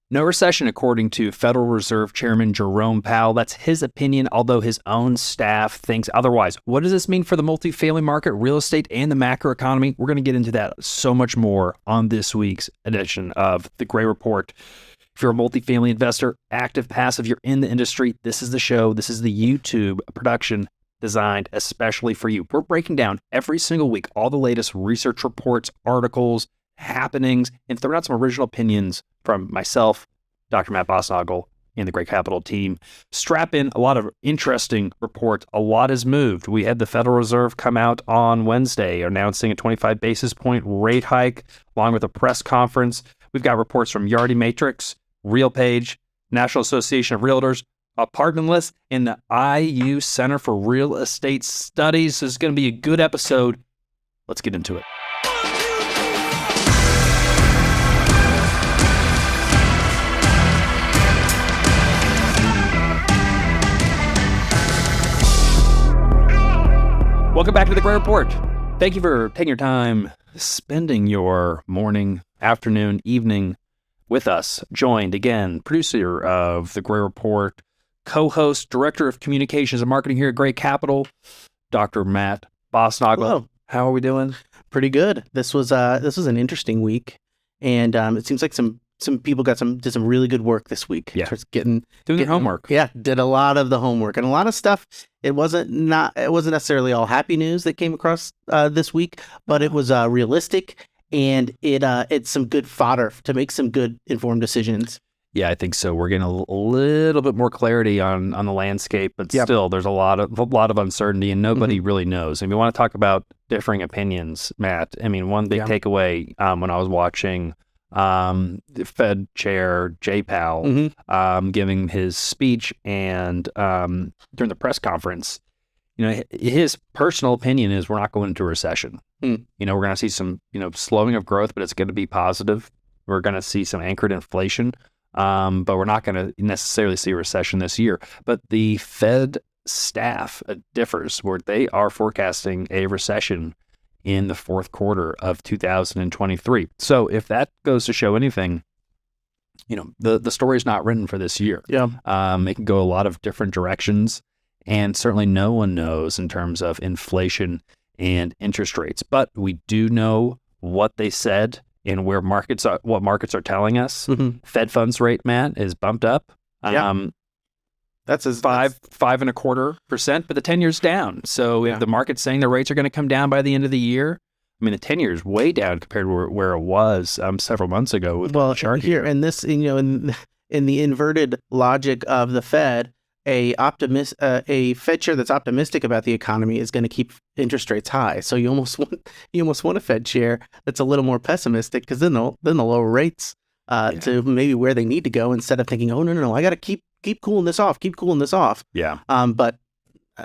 No recession, according to Federal Reserve Chairman Jerome Powell. That's his opinion, although his own staff thinks otherwise. What does this mean for the multifamily market, real estate, and the macroeconomy? We're going to get into that so much more on this week's edition of The Gray Report. If you're a multifamily investor, active, passive, you're in the industry, this is the show. This is the YouTube production designed especially for you. We're breaking down every single week all the latest research reports, articles, happenings, and throwing out some original opinions from myself, Dr. Matt Bosnagel, and the Gray Capital team. Strap in, a lot of interesting reports. A lot has moved. We had the Federal Reserve come out on Wednesday announcing a 25 basis point rate hike, along with a press conference. We've got reports from Yardi Matrix, RealPage, National Association of Realtors, Apartment List, and the IU Center for Real Estate Studies. This is going to be a good episode. Let's get into it. Welcome back to the Gray Report. Thank you for taking your time, spending your morning, afternoon, evening with us. Joined again, producer of the Gray Report, co-host, director of communications and marketing here at Gray Capital, Dr. Matt Bosnagel. Hello. How are we doing? Pretty good. This was an interesting week, and it seems like some people did some really good work this week. Yeah, doing their homework. Yeah, did a lot of the homework and a lot of stuff. It wasn't necessarily all happy news that came across this week, but it was realistic, and it's some good fodder to make some good informed decisions. Yeah, I think so. We're getting a little bit more clarity on the landscape, but still, there's a lot of uncertainty, and nobody really knows. And we want to talk about differing opinions, Matt. I mean, one big takeaway when I was watching the Fed Chair Powell giving his speech and during the press conference, his personal opinion is we're not going into a recession. We're going to see some slowing of growth, but it's going to be positive. We're going to see some anchored inflation. But we're not going to necessarily see a recession this year. But the Fed staff differs, where they are forecasting a recession in the fourth quarter of 2023. So if that goes to show anything, the story is not written for this year. Yeah. It can go a lot of different directions, and certainly no one knows in terms of inflation and interest rates. But we do know what they said and what markets are telling us. Fed funds rate, Matt, is bumped up. That's 5.25%, but the 10-year's down. So if the market's saying the rates are going to come down by the end of the year, I mean, the 10-year is way down compared to where it was several months ago. With the chart here, and this, in the inverted logic of the Fed, a Fed chair that's optimistic about the economy is going to keep interest rates high. So you almost want a Fed chair that's a little more pessimistic, because then they'll lower rates to maybe where they need to go, instead of thinking, oh no, I got to keep cooling this off. Yeah. But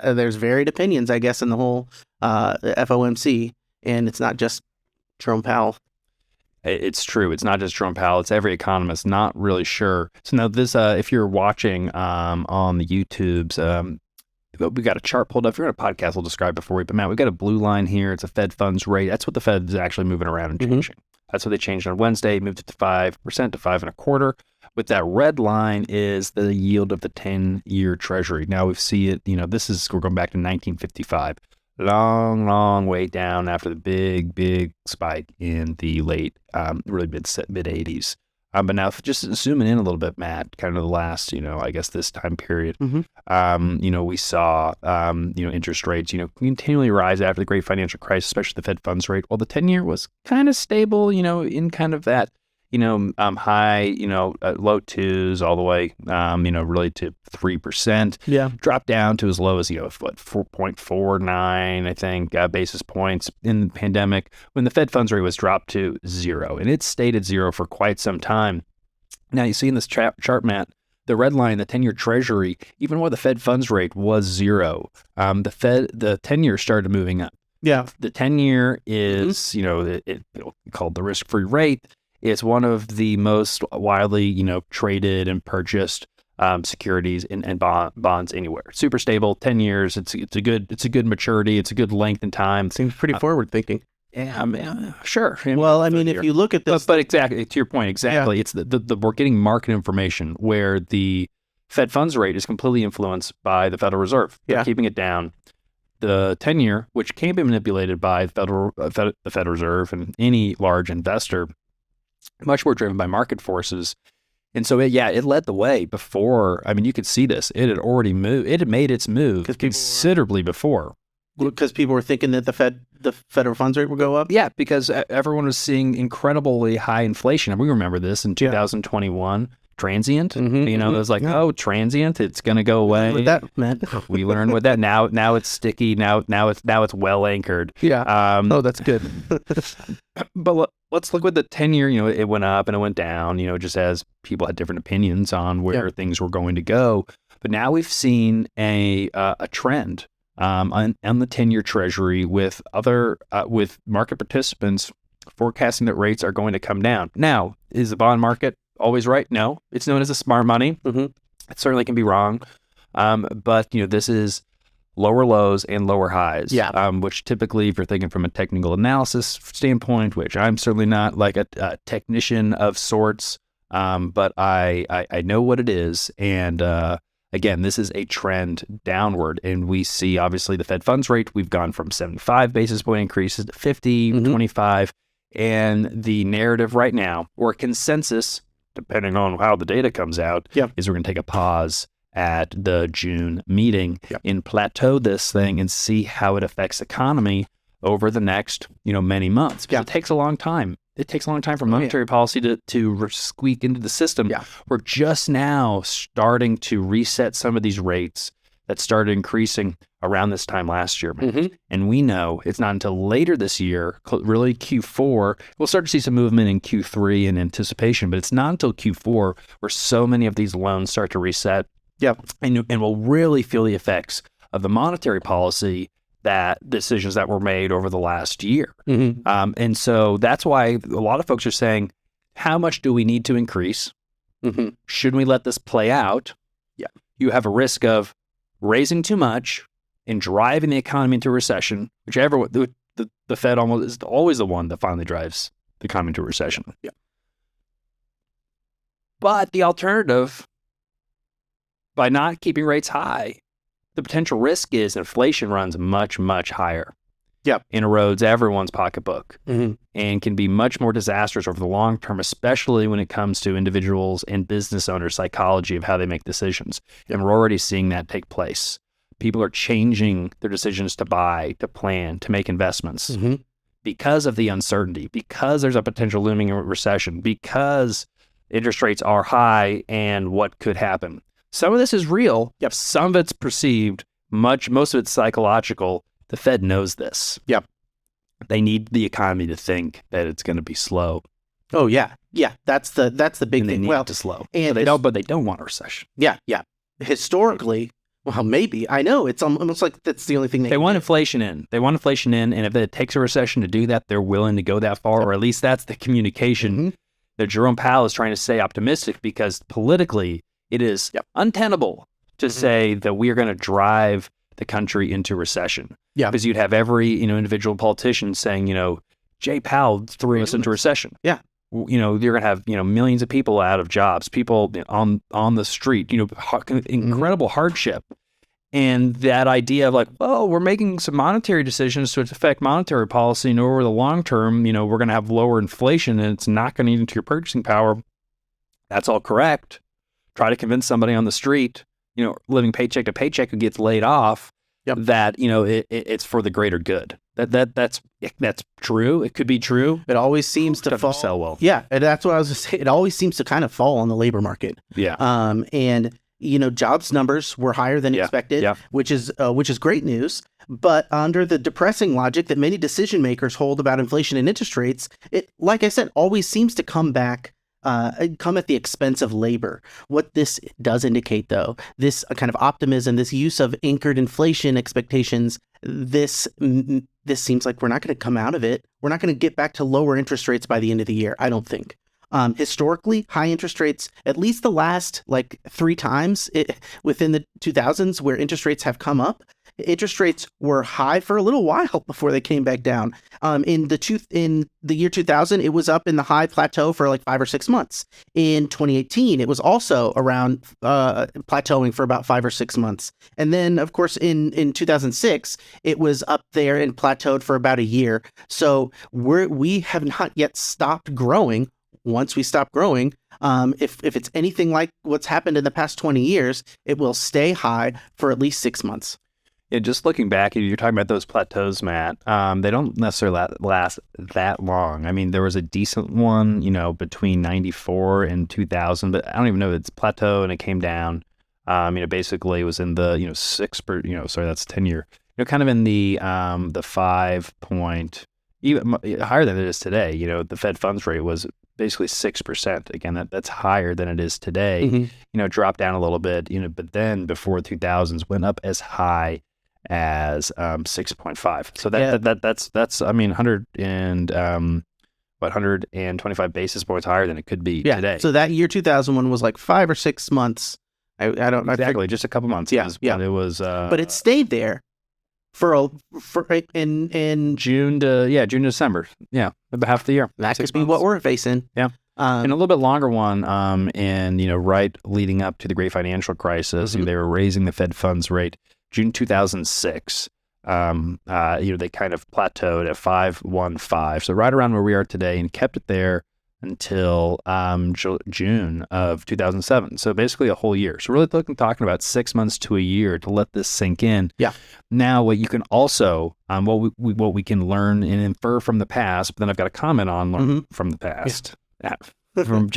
there's varied opinions, I guess, in the whole FOMC, and it's not just Jerome Powell. It's true. It's not just Jerome Powell. It's every economist not really sure. So now this, if you're watching on the YouTubes, we got a chart pulled up. If you're on a podcast, we'll describe it for you. But Matt, we've got a blue line here. It's a Fed funds rate. That's what the Fed is actually moving around and changing. That's what they changed on Wednesday, moved it to 5% to 5.25%. With that red line is the yield of the 10-year Treasury. Now we see it, we're going back to 1955. Long way down after the big spike in the late, really mid 80s. But now just zooming in a little bit, Matt, kind of the last, I guess this time period, we saw, interest rates, continually rise after the great financial crisis, especially the Fed funds rate. Well, the 10-year was kind of stable, in kind of that, high, low twos all the way, really to 3%. Yeah. Dropped down to as low as, 4.49, I think, basis points in the pandemic, when the Fed funds rate was dropped to 0. And it stayed at 0 for quite some time. Now, you see in this chart, Matt, the red line, the 10-year Treasury, even while the Fed funds rate was 0, the 10-year started moving up. Yeah. The 10-year is, it's called the risk-free rate. It's one of the most widely, traded and purchased securities and bonds anywhere. Super stable, 10 years. It's a good maturity. It's a good length in time. Seems pretty forward thinking. Yeah, I mean, sure. Well, I mean, if you look at this, but exactly to your point, exactly, it's the we're getting market information where the Fed funds rate is completely influenced by the Federal Reserve. They're keeping it down. The 10-year, which can be manipulated by the Federal Reserve and any large investor, much more driven by market forces. And so, it led the way before. I mean, you could see this. It had already moved. It had made its move considerably before. Because people were thinking that the federal funds rate would go up? Yeah, because everyone was seeing incredibly high inflation. And we remember this in 2021. Transient, it was like, transient, it's going to go away. What that meant. We learned what that. Now it's sticky. Now it's well anchored. Yeah. That's good. But let's look at the 10-year. It went up and it went down. Just as people had different opinions on where things were going to go. But now we've seen a trend on the 10-year Treasury with with market participants forecasting that rates are going to come down. Now, is the bond market always right? No. It's known as the smart money. It certainly can be wrong. But, this is lower lows and lower highs, which typically, if you're thinking from a technical analysis standpoint, which I'm certainly not like a technician of sorts, but I know what it is. And again, this is a trend downward. And we see, obviously, the Fed funds rate. We've gone from 75 basis point increases to 50, 25. And the narrative right now, or consensus, depending on how the data comes out, is we're going to take a pause at the June meeting and plateau this thing and see how it affects the economy over the next, many months. Because it takes a long time. It takes a long time for monetary policy to squeak into the system. We're just now starting to reset some of these rates that started increasing around this time last year. And we know it's not until later this year, really Q4, we'll start to see some movement in Q3 in anticipation, but it's not until Q4 where so many of these loans start to reset. And we'll really feel the effects of the monetary policy decisions that were made over the last year. And so that's why a lot of folks are saying, how much do we need to increase? Shouldn't we let this play out? You have a risk of raising too much and driving the economy into recession, whichever the Fed almost is always the one that finally drives the economy into recession. But the alternative, by not keeping rates high, the potential risk is inflation runs much, much higher. And erodes everyone's pocketbook and can be much more disastrous over the long term, especially when it comes to individuals and business owners' psychology of how they make decisions. And we're already seeing that take place. People are changing their decisions to buy, to plan, to make investments because of the uncertainty, because there's a potential looming recession, because interest rates are high and what could happen. Some of this is real. Some of it's perceived. Most of it's psychological. The Fed knows this. They need the economy to think that it's going to be slow. Oh yeah. That's the big and they thing. Need it to slow. And but they don't want a recession. Historically, well, maybe. I know it's almost like that's the only thing they want inflation in. They want inflation in, and if it takes a recession to do that, they're willing to go that far, or at least that's the communication that Jerome Powell is trying to stay optimistic, because politically it is untenable to say that we are going to drive the country into recession. Because you'd have every individual politician saying, Jay Powell threw us into recession. You're going to have millions of people out of jobs, people on the street, incredible hardship. And that idea of like, well, we're making some monetary decisions to affect monetary policy, and over the long term, we're going to have lower inflation and it's not going to eat into your purchasing power. That's all correct. Try to convince somebody on the street, living paycheck to paycheck who gets laid off, that, it's for the greater good. That's true. It could be true. It always seems to fall. Sell well. Yeah, and that's what I was going to say. It always seems to kind of fall on the labor market. And jobs numbers were higher than expected, which is great news. But under the depressing logic that many decision makers hold about inflation and interest rates, it, like I said, always seems to come at the expense of labor. What this does indicate, though, this kind of optimism, this use of anchored inflation expectations, this seems like we're not going to come out of it. We're not going to get back to lower interest rates by the end of the year, I don't think. Historically, high interest rates, at least the last 3 times within the 2000s where interest rates have come up, interest rates were high for a little while before they came back down. In the year 2000, it was up in the high plateau for like 5 or 6 months. In 2018, it was also around plateauing for about 5 or 6 months. And then, of course, in 2006, it was up there and plateaued for about a year. So we have not yet stopped growing. Once we stop growing, if it's anything like what's happened in the past 20 years, it will stay high for at least 6 months. Yeah, just looking back, you're talking about those plateaus, Matt. They don't necessarily last that long. I mean, there was a decent one, between 94 and 2000, but I don't even know if it's plateau and it came down. Basically it was in the, 6 that's 10 year, kind of in the 5 point, even higher than it is today. The Fed funds rate was basically 6%. Again, that's higher than it is today. Mm-hmm. Dropped down a little bit, but then before 2000s went up as high as 6.5. So that's 125 basis points higher than it could be today. So that year 2001 was like 5 or 6 months. I don't know exactly, just a couple months. Yeah. It was. But it stayed there for in June to December. Yeah, about half the year. That could be what we're facing. Yeah. And a little bit longer one, right leading up to the great financial crisis, Mm-hmm. they were raising the Fed funds rate June 2006. They kind of plateaued at 5.15, so right around where we are today, and kept it there until June of 2007. So basically a whole year. So we're really talking about 6 months to a year to let this sink in. Yeah. Now, what you can also, what we can learn and infer from the past, but then I've got a comment on from the past. Yeah. Quoting from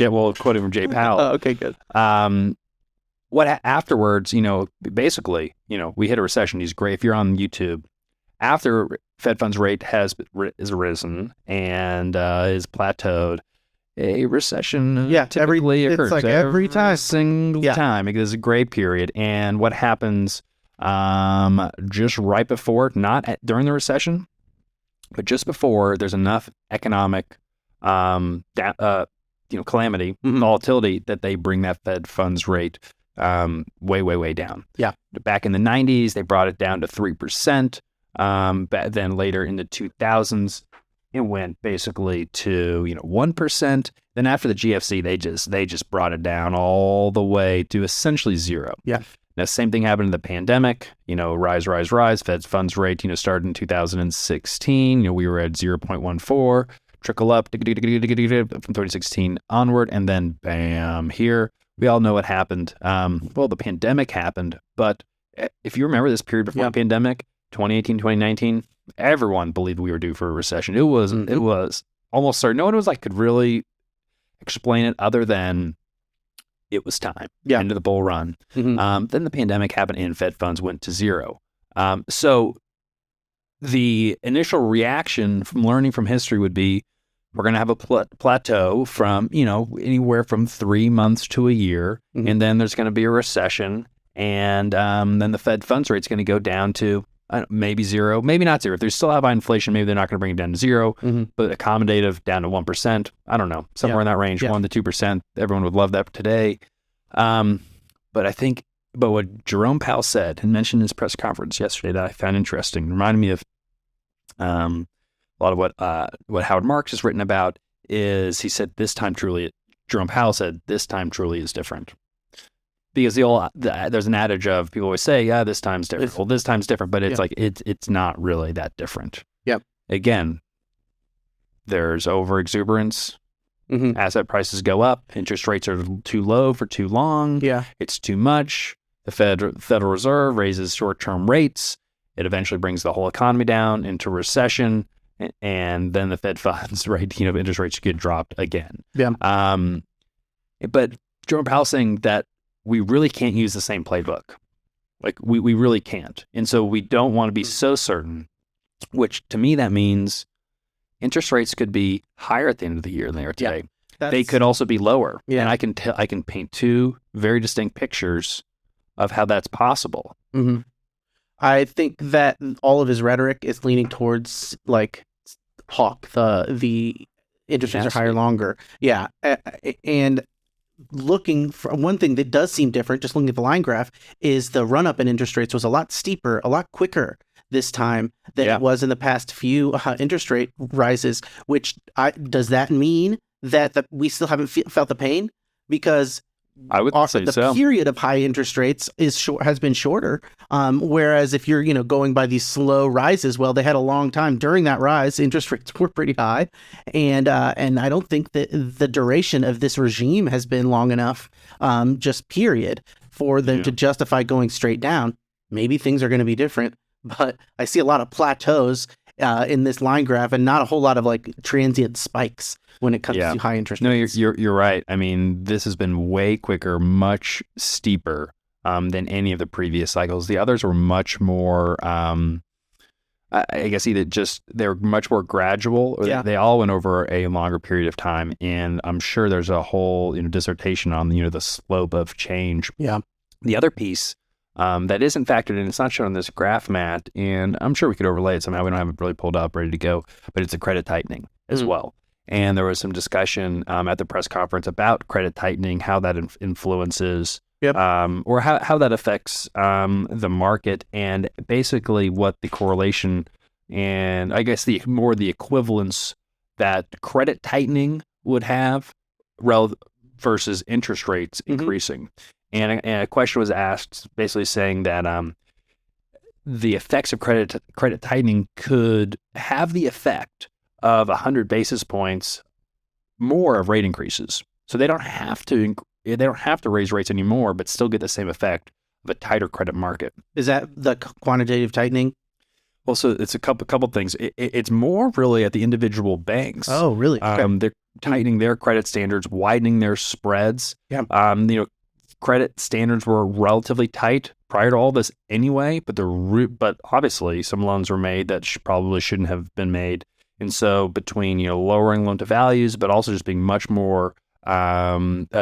Jay Powell. Oh, okay, good. What afterwards, basically, we hit a recession. He's great. If you're on YouTube, after Fed funds rate is risen and is plateaued, a recession typically occurs. It's like every time. Single time. It is a gray period. And what happens just right before, during the recession, but just before, there's enough economic calamity, volatility, that they bring that Fed funds rate way, way, way down. Yeah. Back in the 90s, they brought it down to 3%. Then later in the 2000s, it went basically to 1%. Then after the GFC, they just brought it down all the way to essentially zero. Yeah. Now, same thing happened in the pandemic. Rise. Fed funds rate started in 2016. We were at 0.14. Trickle up from 2016 onward, and then bam, here. We all know what happened. The pandemic happened, but if you remember this period before the pandemic, 2018, 2019, everyone believed we were due for a recession. It was almost certain. No one could really explain it other than it was time. Yeah. Into the bull run. Mm-hmm. Then the pandemic happened and Fed funds went to zero. So the initial reaction from learning from history would be, we're going to have a plateau from, anywhere from 3 months to a year. Mm-hmm. And then there's going to be a recession. And then the Fed funds rate's going to go down to maybe zero, maybe not zero. If there's still high inflation, maybe they're not going to bring it down to zero, but accommodative down to 1%. I don't know, somewhere in that range, 1 to 2%. Everyone would love that today. But what Jerome Powell said and mentioned in his press conference yesterday that I found interesting, reminded me of a lot of what Howard Marks has written about, is he said Jerome Powell said, this time truly is different. Because there's an adage of, people always say, this time's different. Well, this time's different, but it's it's not really that different. Yep. Again, there's over exuberance. Asset prices go up. Interest rates are too low for too long. Yeah. It's too much. The Federal Reserve raises short-term rates. It eventually brings the whole economy down into recession, and then the Fed funds rate, interest rates get dropped again. Yeah. But Jerome Powell saying that we really can't use the same playbook. We really can't. And so we don't want to be so certain, which to me that means interest rates could be higher at the end of the year than they are today. They could also be lower. Yeah. And I can paint two very distinct pictures of how that's possible. Mm-hmm. I think that all of his rhetoric is leaning towards hawk, the interest rates are higher longer. Yeah. And looking for one thing that does seem different, just looking at the line graph, is the run up in interest rates was a lot steeper, a lot quicker this time than it was in the past few interest rate rises. Does that mean that we still haven't felt the pain? Because I would say the period of high interest rates has been shorter. Whereas if you're going by these slow rises, well, they had a long time during that rise. Interest rates were pretty high, and I don't think that the duration of this regime has been long enough, just period, for them to justify going straight down. Maybe things are going to be different, but I see a lot of plateaus in this line graph, and not a whole lot of like transient spikes when it comes to high interest rates. No, you're right. I mean, this has been way quicker, much steeper than any of the previous cycles. The others were much more, I guess, they're much more gradual, or they all went over a longer period of time. And I'm sure there's a whole dissertation on the slope of change. Yeah. The other piece that isn't factored in, it's not shown on this graph, Matt, and I'm sure we could overlay it somehow. We don't have it really pulled up, ready to go, but it's a credit tightening as well. And there was some discussion at the press conference about credit tightening, how that influences or how that affects the market, and basically what the correlation and I guess the equivalence that credit tightening would have versus interest rates increasing. And a question was asked basically saying that the effects of credit tightening could have the effect of 100 basis points more of rate increases. So they don't have to raise rates anymore, but still get the same effect of a tighter credit market. Is that the quantitative tightening? Well, so it's a couple things. It's more really at the individual banks. Oh, really? Okay. They're tightening their credit standards, widening their spreads. Yeah. Credit standards were relatively tight prior to all this anyway, but obviously some loans were made that probably shouldn't have been made. And so between lowering loan to values, but also just being much more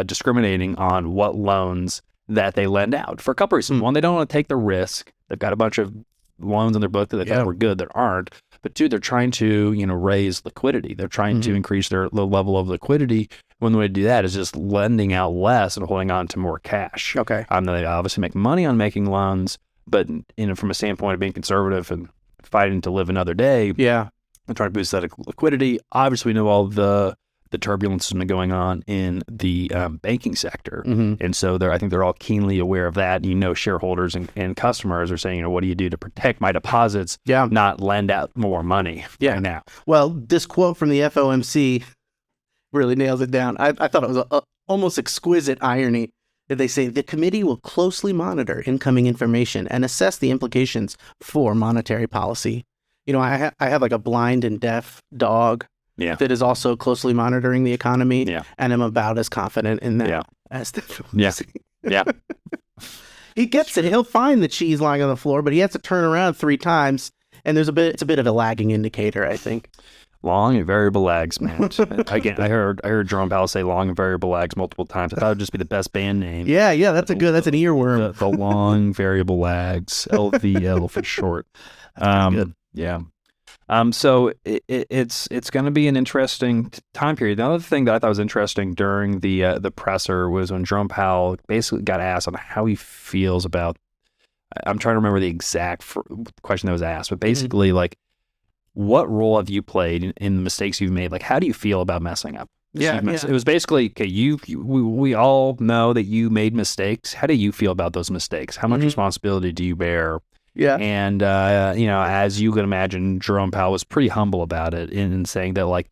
discriminating on what loans that they lend out for a couple reasons. One, they don't want to take the risk. They've got a bunch of loans on their book that they thought were good that aren't. But two, they're trying to raise liquidity. They're trying to increase the level of liquidity. One way to do that is just lending out less and holding on to more cash. Okay. They obviously make money on making loans, but from a standpoint of being conservative and fighting to live another day, they're trying to boost that liquidity. Obviously, we know all the turbulence has been going on in the banking sector. And so I think they're all keenly aware of that. Shareholders and customers are saying, what do you do to protect my deposits, not lend out more money now? Well, this quote from the FOMC really nails it down. I thought it was a almost exquisite irony that they say the committee will closely monitor incoming information and assess the implications for monetary policy. I have like a blind and deaf dog that is also closely monitoring the economy, and I'm about as confident in that as the FOMC. He gets it. He'll find the cheese lying on the floor, but he has to turn around 3 times, and it's a bit of a lagging indicator, I think. Long and variable lags, man. Again, I heard Jerome Powell say long and variable lags multiple times. I thought it would just be the best band name. Yeah, that's that's an earworm. The long variable lags, LVL for short. Good. Yeah. So it's going to be an interesting time period. The other thing that I thought was interesting during the presser was when Jerome Powell basically got asked on how he feels about. I'm trying to remember the exact question that was asked, but basically like, what role have you played in the mistakes you've made? Like, how do you feel about messing up? It was basically, okay, we all know that you made mistakes. How do you feel about those mistakes? How much responsibility do you bear? Yeah. And, as you can imagine, Jerome Powell was pretty humble about it in saying that, like,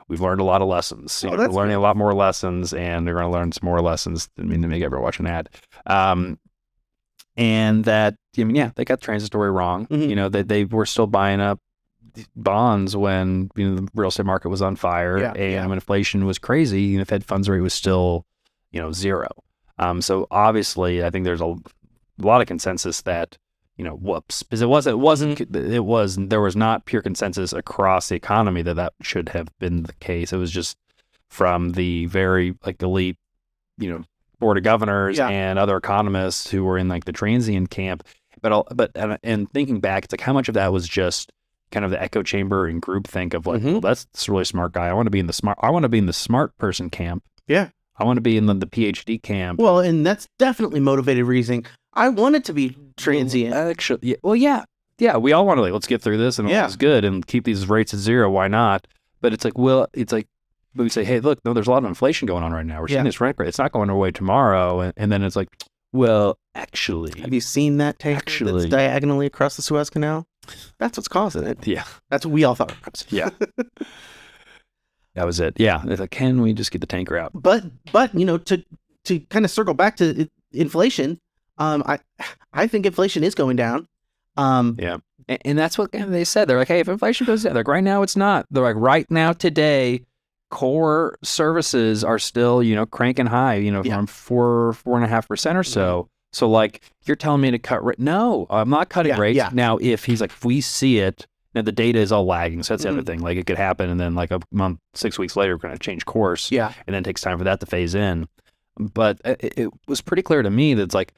we've learned a lot of lessons. We're learning a lot more lessons, and they're going to learn some more lessons. I mean, to make everyone watch an ad. And that, they got transitory wrong. That they were still buying up bonds when the real estate market was on fire and when inflation was crazy. The Fed funds rate was still 0. So obviously, I think there's a lot of consensus that because there was not pure consensus across the economy that should have been the case. It was just from the very elite board of governors and other economists who were in the transient camp. But thinking back, it's how much of that was just kind of the echo chamber and groupthink of well, that's a really smart guy. I want to be in the smart person camp. Yeah. I want to be in the PhD camp. Well, and that's definitely motivated reasoning. I want it to be transient. Actually, yeah, well, yeah. We all want to let's get through this and all is good and keep these rates at zero. Why not? But it's like, but we say, hey, look, no, there's a lot of inflation going on right now. We're seeing this rent rate. It's not going away tomorrow. And then it's like, well, actually. Have you seen that tanker that's diagonally across the Suez Canal? That's what's causing it. Yeah. That's what we all thought. Yeah. That was it. Yeah. It's like, can we just get the tanker out? But to kind of circle back to inflation, I think inflation is going down. Yeah. And that's what they said. They're like, hey, if inflation goes down, like right now it's not. They're like, right now today, core services are still, cranking high, from 4.5% or so. So like, you're telling me to cut no, I'm not cutting rates. Yeah. Now, if we see it, now the data is all lagging. So that's the other thing. Like it could happen. And then like a month, 6 weeks later, we're going to change course. Yeah. And then it takes time for that to phase in. But it was pretty clear to me that it's like,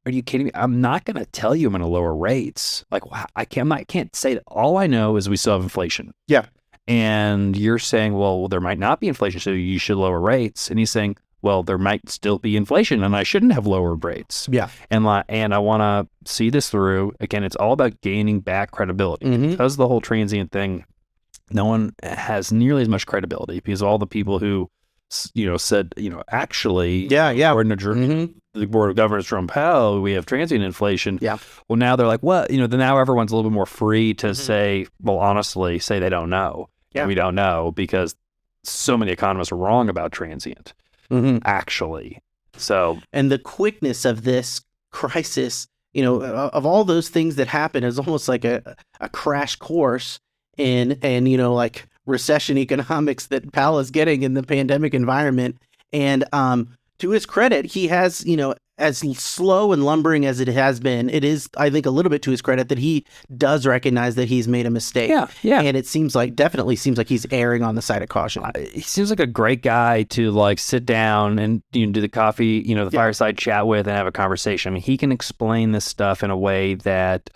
are you kidding me? I'm not going to tell you I'm going to lower rates. Like I can't say that. All I know is we still have inflation. Yeah. And you're saying, well, there might not be inflation, so you should lower rates. And he's saying, well, there might still be inflation, and I shouldn't have lowered rates. Yeah. And I want to see this through. Again, it's all about gaining back credibility. Because of the whole transient thing, no one has nearly as much credibility because all the people who, said, actually, according to the Board of Governors, Jerome Powell, we have transient inflation. Yeah. Well, now they're like, well, then now everyone's a little bit more free to say, well, honestly, say they don't know. Yeah. And we don't know because so many economists are wrong about transient, actually. So, and the quickness of this crisis, of all those things that happen, is almost like a crash course in like recession economics that Powell is getting in the pandemic environment. And to his credit, he has, as slow and lumbering as it has been, it is, I think, a little bit to his credit that he does recognize that he's made a mistake. Yeah. And it definitely seems like he's erring on the side of caution. He seems like a great guy to like sit down and do the coffee, the fireside chat with and have a conversation. I mean, he can explain this stuff in a way that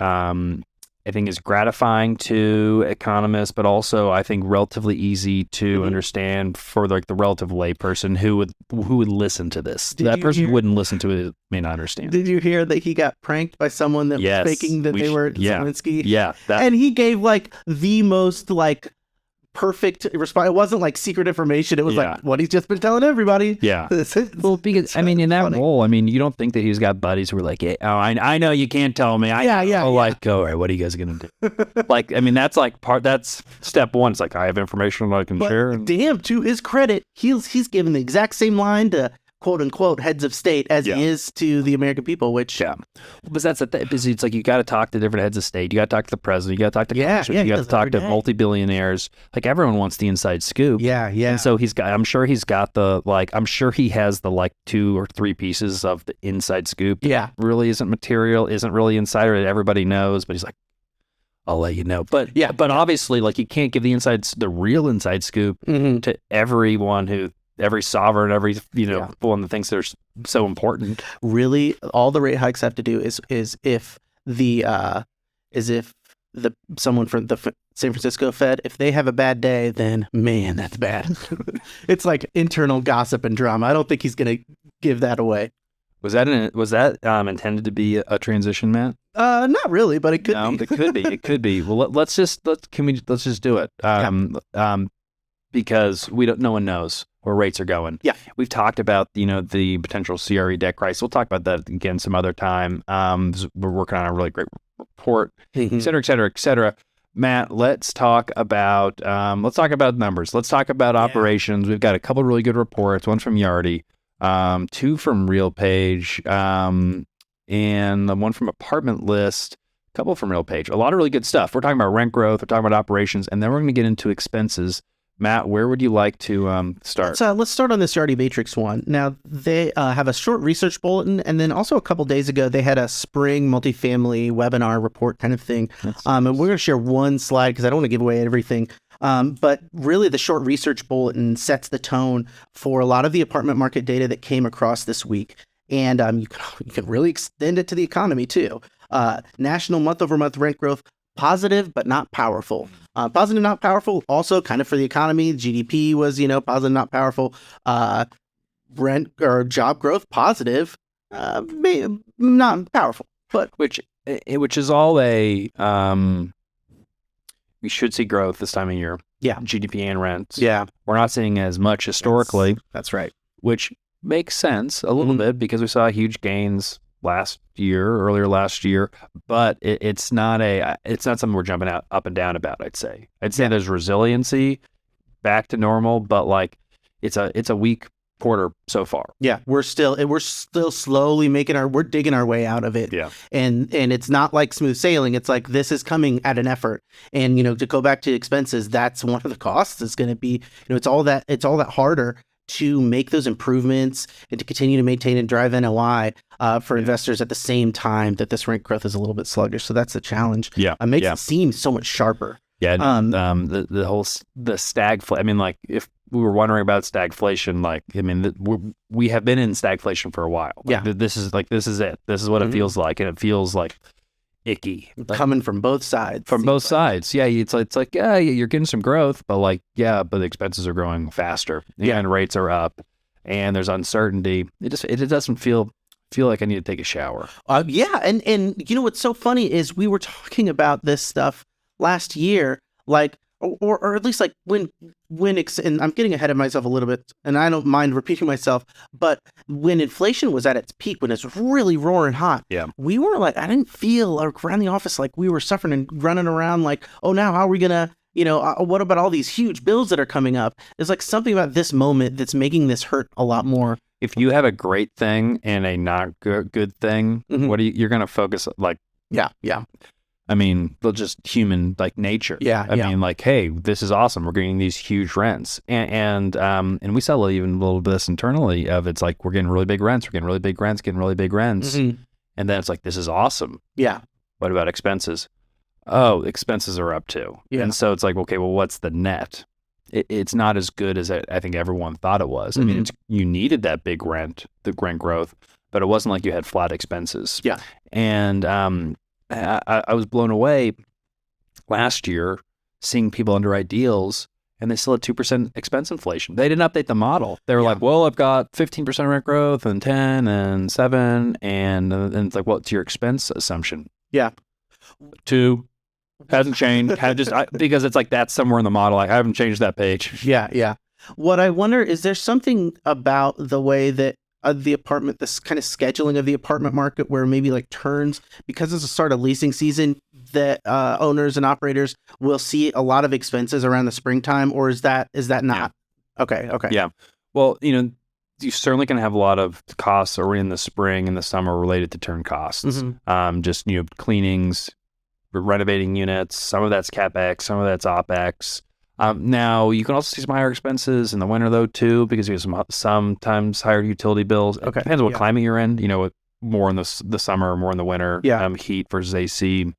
I think is gratifying to economists, but also I think relatively easy to understand for like the relative layperson who would listen to this. That person who wouldn't listen to it may not understand. Did you hear that he got pranked by someone that was faking that they were Zelensky? Yeah. And he gave like the most like perfect response. It wasn't like secret information. It was like what he's just been telling everybody. Yeah. Well, because I mean, in that role, I mean, you don't think that he's got buddies who are like, I know you can't tell me. Like, all right, what are you guys gonna do? Like, I mean, that's step one. It's like I have information that I can share. And damn, to his credit, he's given the exact same line to quote unquote heads of state as he is to the American people, which but that's the thing. It's like you got to talk to different heads of state. You got to talk to the president. You got to talk to Congress. You got to talk to multi-billionaires. Like everyone wants the inside scoop. Yeah. And so I'm sure he has the like 2 or 3 pieces of the inside scoop. Yeah, really isn't material, isn't really insider that everybody knows. But he's like, I'll let you know. But obviously, like you can't give the real inside scoop to everyone every sovereign, every one that thinks they're so important. Really, all the rate hikes have to do is if someone from the San Francisco Fed, if they have a bad day, then man, that's bad. It's like internal gossip and drama. I don't think he's going to give that away. Was that intended to be a transition, Matt? Not really, but it could be. It could be. It could be. Well, let's just do it. Because no one knows where rates are going. Yeah. We've talked about, the potential CRE debt crisis. We'll talk about that again some other time. We're working on a really great report, et cetera, et cetera, et cetera. Matt, let's talk about numbers. Let's talk about operations. We've got a couple of really good reports, one from Yardi, 2 from RealPage, and one from Apartment List, a couple from RealPage. A lot of really good stuff. We're talking about rent growth, we're talking about operations, and then we're going to get into expenses. Matt, where would you like to start? Let's start on this Yardi Matrix one. Now, they have a short research bulletin, and then also a couple days ago, they had a spring multifamily webinar report kind of thing. And we're going to share one slide because I don't want to give away everything. But really, the short research bulletin sets the tone for a lot of the apartment market data that came across this week. And you can really extend it to the economy, too. National month-over-month rent growth, positive but not powerful. Positive, not powerful. Also, kind of for the economy, GDP was, positive, not powerful. rent or job growth positive, not powerful, but which is all a we should see growth this time of year. Yeah. GDP and rents. Yeah. We're not seeing as much historically. That's right. Which makes sense a little bit because we saw huge gains earlier last year, but it's not something we're jumping up and down about. I'd say there's resiliency back to normal, but like it's a weak quarter so far. Yeah, we're still slowly we're digging our way out of it. Yeah, and it's not like smooth sailing. It's like this is coming at an effort, and to go back to expenses, that's one of the costs. Is going to be it's all that harder to make those improvements and to continue to maintain and drive NOI for investors at the same time that this rent growth is a little bit sluggish. So that's the challenge. Yeah, it makes it seem so much sharper. Yeah, the whole stagflation. I mean, like if we were wondering about stagflation, like I mean, we have been in stagflation for a while. Like, yeah, this is it. This is what it feels like, and it feels like icky, coming from both sides. From both sides, yeah. It's like yeah, you're getting some growth, but like but the expenses are growing faster, and rates are up, and there's uncertainty. It doesn't feel like I need to take a shower. Yeah, and what's so funny is we were talking about this stuff last year, like, or at least like when and I'm getting ahead of myself a little bit, and I don't mind repeating myself, but when inflation was at its peak, when it's really roaring hot, we were like, I didn't feel like around the office like we were suffering and running around like, oh, now how are we gonna, what about all these huge bills that are coming up? There's like something about this moment that's making this hurt a lot more. If you have a great thing and a not good thing, you're gonna focus like yeah. I mean, they're just human like nature. I mean, like, hey, this is awesome. We're getting these huge rents, and we saw even a little bit of this internally of it's like we're getting really big rents, and then it's like this is awesome. Yeah. What about expenses? Oh, expenses are up too. Yeah. And so it's like, okay, well, what's the net? It's not as good as I think everyone thought it was. I mean, you needed that big the rent growth, but it wasn't like you had flat expenses. Yeah. And I was blown away last year seeing people underwrite deals and they still had 2% expense inflation. They didn't update the model. They were like, well, I've got 15% rent growth and 10 and 7. And it's like, well, it's your expense assumption. Yeah. 2 hasn't changed. Because it's like that's somewhere in the model. Like, I haven't changed that page. Yeah. What I wonder is there something about the way that the apartment, this kind of scheduling of the apartment market where maybe like turns, because it's the start of leasing season, that owners and operators will see a lot of expenses around the springtime, or is that not? Yeah. Okay. Yeah. Well, you certainly can have a lot of costs or in the spring and the summer related to turn costs. Just, cleanings, renovating units. Some of that's CapEx, some of that's OpEx. Now, you can also see some higher expenses in the winter, though, too, because you have sometimes higher utility bills. It depends on what climate you're in, more in the summer, more in the winter, heat versus AC.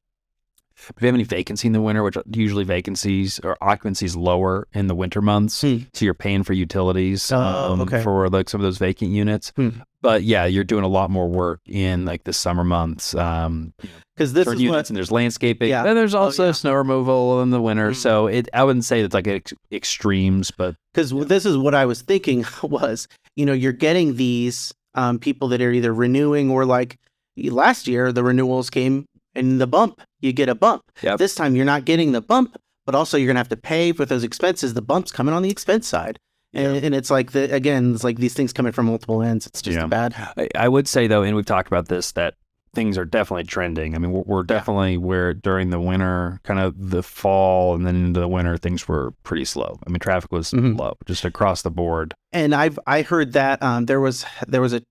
If you have any vacancy in the winter, which usually vacancies or occupancy is lower in the winter months, so you're paying for utilities for like some of those vacant units. But yeah, you're doing a lot more work in like the summer months. Because this is units and there's landscaping. And there's also snow removal in the winter. So I wouldn't say it's like extremes, but because this is what I was thinking was, you're getting these people that are either renewing or like last year the renewals came in the bump. You get a bump. This time you're not getting the bump, but also you're gonna have to pay for those expenses. The bump's coming on the expense side. And it's like it's like these things coming from multiple ends. It's just bad. I would say though, and we've talked about this, that things are definitely trending. I mean, we're definitely where during the winter, kind of the fall and then into the winter, things were pretty slow. I mean, traffic was low just across the board. And I heard that there was a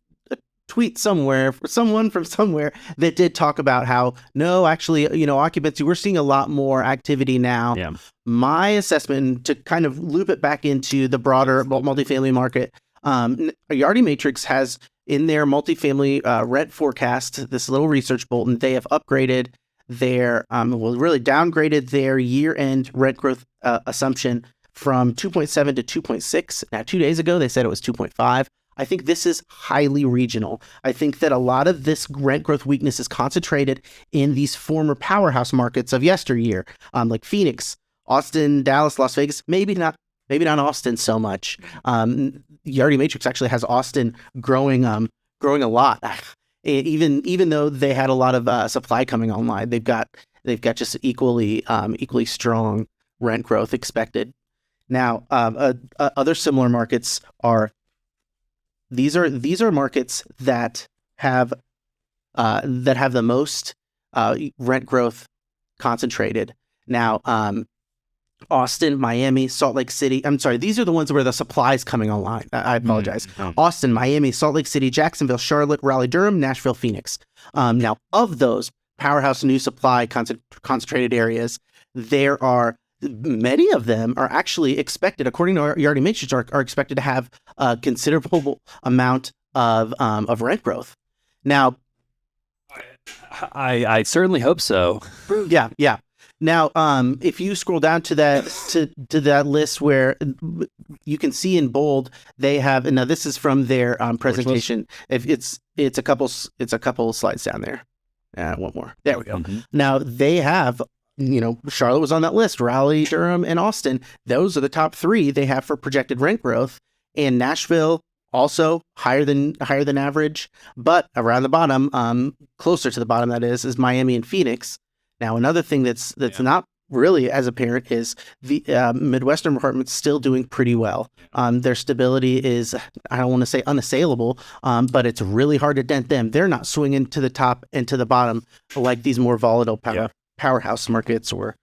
tweet somewhere, someone from somewhere that did talk about how, no, actually, occupancy, we're seeing a lot more activity now. Yeah. My assessment, to kind of loop it back into the broader multifamily market, Yardi Matrix has in their multifamily rent forecast, this little research bulletin, they have upgraded their, really downgraded their year-end rent growth assumption from 2.7 to 2.6. Now, 2 days ago, they said it was 2.5. I think this is highly regional. I think that a lot of this rent growth weakness is concentrated in these former powerhouse markets of yesteryear, like Phoenix, Austin, Dallas, Las Vegas, maybe not Maybe not Austin so much. Yardi Matrix actually has Austin growing a lot. Even though they had a lot of supply coming online, they've got just equally strong rent growth expected. Now, other similar markets are these are markets that have the most rent growth concentrated. Now, Austin, Miami, Salt Lake City. I'm sorry, these are the ones where the supply is coming online. I apologize. Austin, Miami, Salt Lake City, Jacksonville, Charlotte, Raleigh, Durham, Nashville, Phoenix. Now, of those powerhouse new supply concentrated areas, there are many of them are actually expected, according to Yardi Matrix, are expected to have a considerable amount of rent growth. Now, I certainly hope so. Yeah. Now, if you scroll down to that list where you can see in bold, they have, and now this is from their presentation. If it's a couple slides down there. One more. There we go. Mm-hmm. Now they have, Charlotte was on that list. Raleigh, Durham, and Austin. Those are the top 3 they have for projected rent growth. And Nashville also higher than average, but around the bottom, closer to the bottom, that is Miami and Phoenix. Now, another thing that's not really as apparent is the Midwestern apartments still doing pretty well. Their stability is, I don't want to say unassailable, but it's really hard to dent them. They're not swinging to the top and to the bottom like these more volatile powerhouse markets or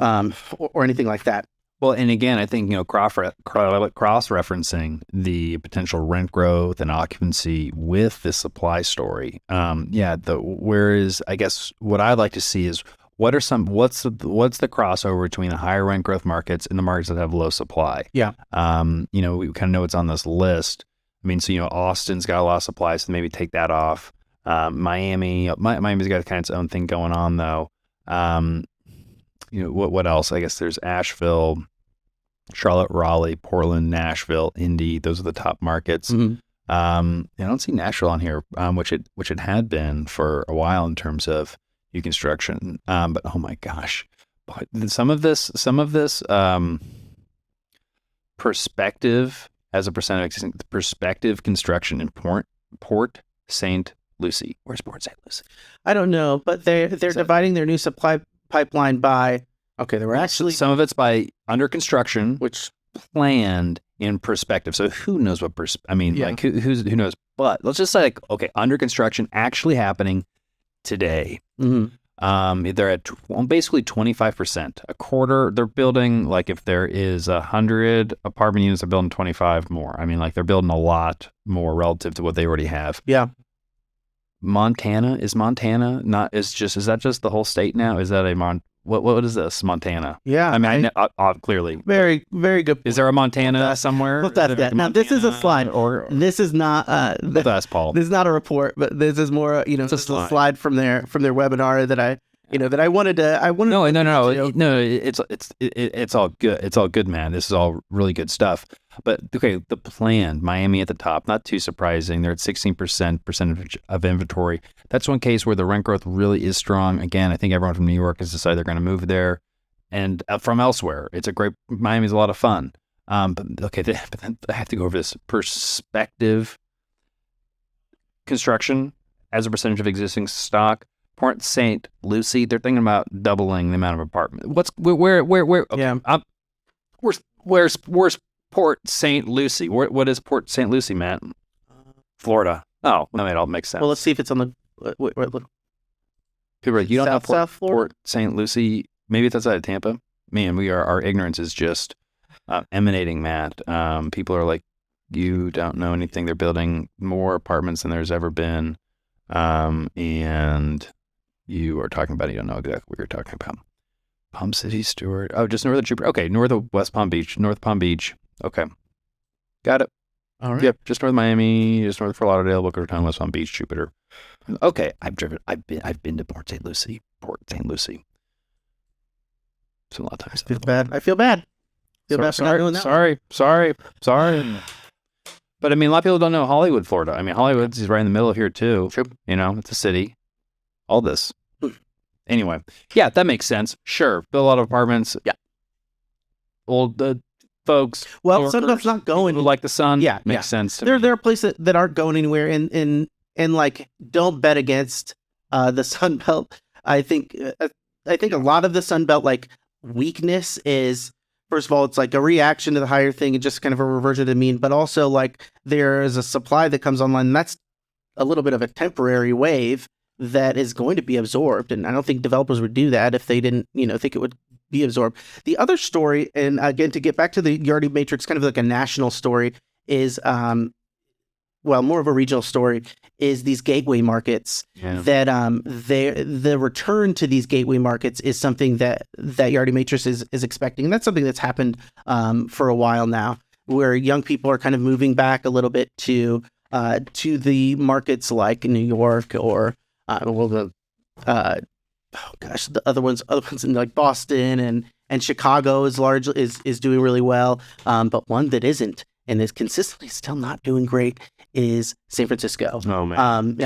anything like that. Well, and again, I think, cross-referencing the potential rent growth and occupancy with the supply story. Whereas I guess what I'd like to see is what's the crossover between the higher rent growth markets and the markets that have low supply? Yeah. We kind of know it's on this list. I mean, so, Austin's got a lot of supply, so maybe take that off. Miami's got kind of its own thing going on, though. What else? I guess there's Asheville, Charlotte, Raleigh, Portland, Nashville, Indy. Those are the top markets. Mm-hmm. I don't see Nashville on here, which it had been for a while in terms of new construction. But oh my gosh, some of this perspective as a percent of existing perspective construction in Port St. Lucie. Where's Port St. Lucie? I don't know, but they're dividing their new supply pipeline by, there were actually some of it's by under construction, which planned in perspective. So who knows what who knows? But let's just say under construction actually happening today. Mm-hmm. They're at basically 25%, a quarter. They're building, if there is 100 apartment units, they're building 25 more. I mean, they're building a lot more relative to what they already have. Yeah. Montana, is that just the whole state now? Is that what is this, Montana? Yeah. I mean, clearly. Very, very good point. Is there a Montana somewhere? Look at that. Now, this is a slide. This is not, that's Paul. This is not a report, but this is more, it's a slide from their webinar that I wanted to. No. It's all good. It's all good, man. This is all really good stuff. But okay, the plan, Miami at the top, not too surprising. They're at 16% percentage of inventory. That's one case where the rent growth really is strong. Again, I think everyone from New York has decided they're going to move there, and from elsewhere. Miami's a lot of fun. But then I have to go over this perspective construction as a percentage of existing stock. Port St. Lucie, they're thinking about doubling the amount of apartments. Where? Okay. Yeah. Where's Port St. Lucie? What is Port St. Lucie, Matt? Florida. Oh, that all makes sense. Well, let's see if it's on the. Look. People are like, you don't South, know Florida? Port St. Lucie. Maybe it's outside of Tampa. Man, our ignorance is just emanating, Matt. People are like, you don't know anything. They're building more apartments than there's ever been, and you are talking about, you don't know exactly what you're talking about. Palm City, Stewart. Oh, just north of Jupiter. Okay, north of West Palm Beach. North Palm Beach. Okay. Got it. All right. Yep, just north of Miami, just north of Fort Lauderdale, Boca Raton, West Palm Beach, Jupiter. Okay, I've been to Port St. Lucie. It's a lot of times. I feel bad. For not doing that. Sorry. But I mean, a lot of people don't know Hollywood, Florida. I mean, Hollywood's right in the middle of here too. True. It's a city. All this. Anyway, yeah, that makes sense. Sure, build a lot of apartments. Yeah. Well, folks. Well, workers, Sunbelt's not going who like the sun. Yeah, makes sense. To There me. are places that aren't going anywhere, and like don't bet against the Sunbelt. I think a lot of the Sunbelt like weakness is, first of all, it's like a reaction to the higher thing and just kind of a reversion to the mean, but also like there is a supply that comes online, and that's a little bit of a temporary wave that is going to be absorbed. And I don't think developers would do that if they didn't, think it would be absorbed. The other story, and again, to get back to the Yardi matrix, kind of like a national story, is more of a regional story, is these gateway markets. That the return to these gateway markets is something that Yardi matrix is expecting. And that's something that's happened for a while now, where young people are kind of moving back a little bit to the markets like New York or the other ones in like Boston and Chicago is doing really well. But one that isn't and is consistently still not doing great is San Francisco. Oh man.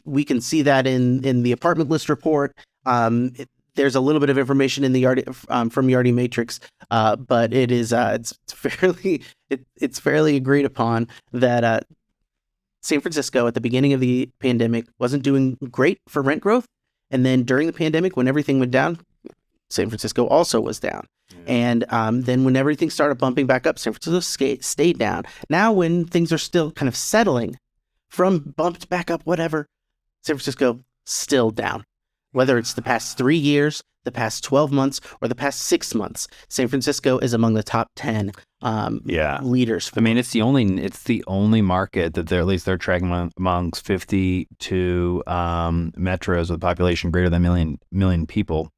We can see that in the apartment list report. There's a little bit of information in the from Yardi Matrix, but it is it's fairly agreed upon that San Francisco at the beginning of the pandemic wasn't doing great for rent growth, and then during the pandemic, when everything went down, San Francisco also was down. And then when everything started bumping back up, San Francisco stayed down. Now when things are still kind of settling from bumped back up, whatever, San Francisco still down. Whether it's the past 3 years, the past 12 months, or the past 6 months, San Francisco is among the top 10 leaders. I mean, it's the only market that they're tracking amongst 52 metros with a population greater than a million people.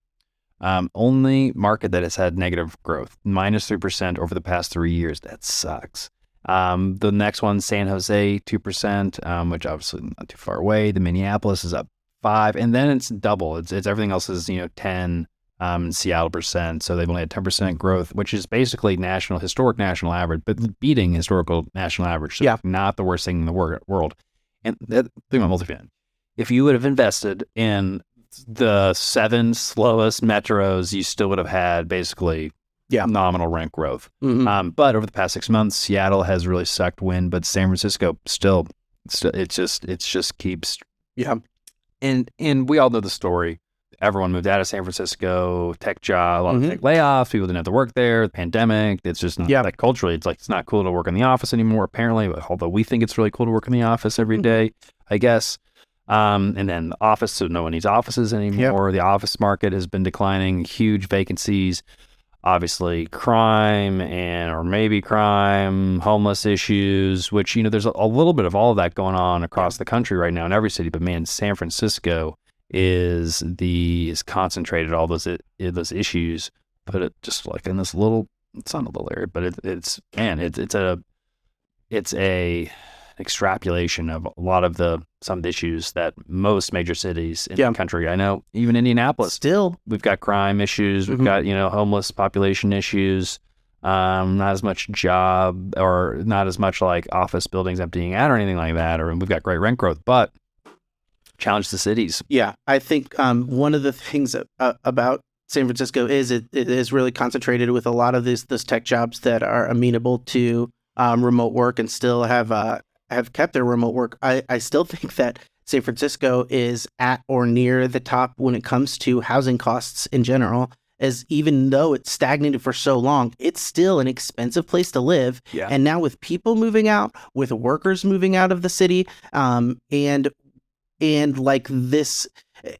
Only market that has had negative growth, -3% over the past 3 years. That sucks. The next one, San Jose, 2%, which obviously not too far away. The Minneapolis is up 5%, and then it's double. It's everything else is 10. Seattle percent. So they've only had 10% growth, which is basically historic national average, but beating historical national average. So not the worst thing in the world. And the thing about multifamily, if you would have invested in the 7 slowest metros, you still would have had basically nominal rent growth. Mm-hmm. But over the past 6 months, Seattle has really sucked wind, but San Francisco still it just keeps. Yeah. And we all know the story. Everyone moved out of San Francisco, tech job, a lot of tech layoffs. People didn't have to work there. The pandemic. It's just not like culturally. It's like it's not cool to work in the office anymore. Apparently, although we think it's really cool to work in the office every day, I guess. And then the office, so no one needs offices anymore. The office market has been declining. Huge vacancies. Obviously, crime homeless issues. Which there's a little bit of all of that going on across the country right now in every city. But man, San Francisco is concentrated all those issues, but it just like in this little, it's not a little area, but it's a extrapolation of a lot of some of the issues that most major cities in the country. I know even Indianapolis, still we've got crime issues, we've got homeless population issues, not as much job or not as much like office buildings emptying out or anything like that, or we've got great rent growth, but challenge the cities. Yeah, I think one of the things about San Francisco is it is really concentrated with a lot of those tech jobs that are amenable to remote work and still have kept their remote work. I still think that San Francisco is at or near the top when it comes to housing costs in general, as even though it's stagnated for so long, it's still an expensive place to live. Yeah. And now with people moving out, with workers moving out of the city, and like this,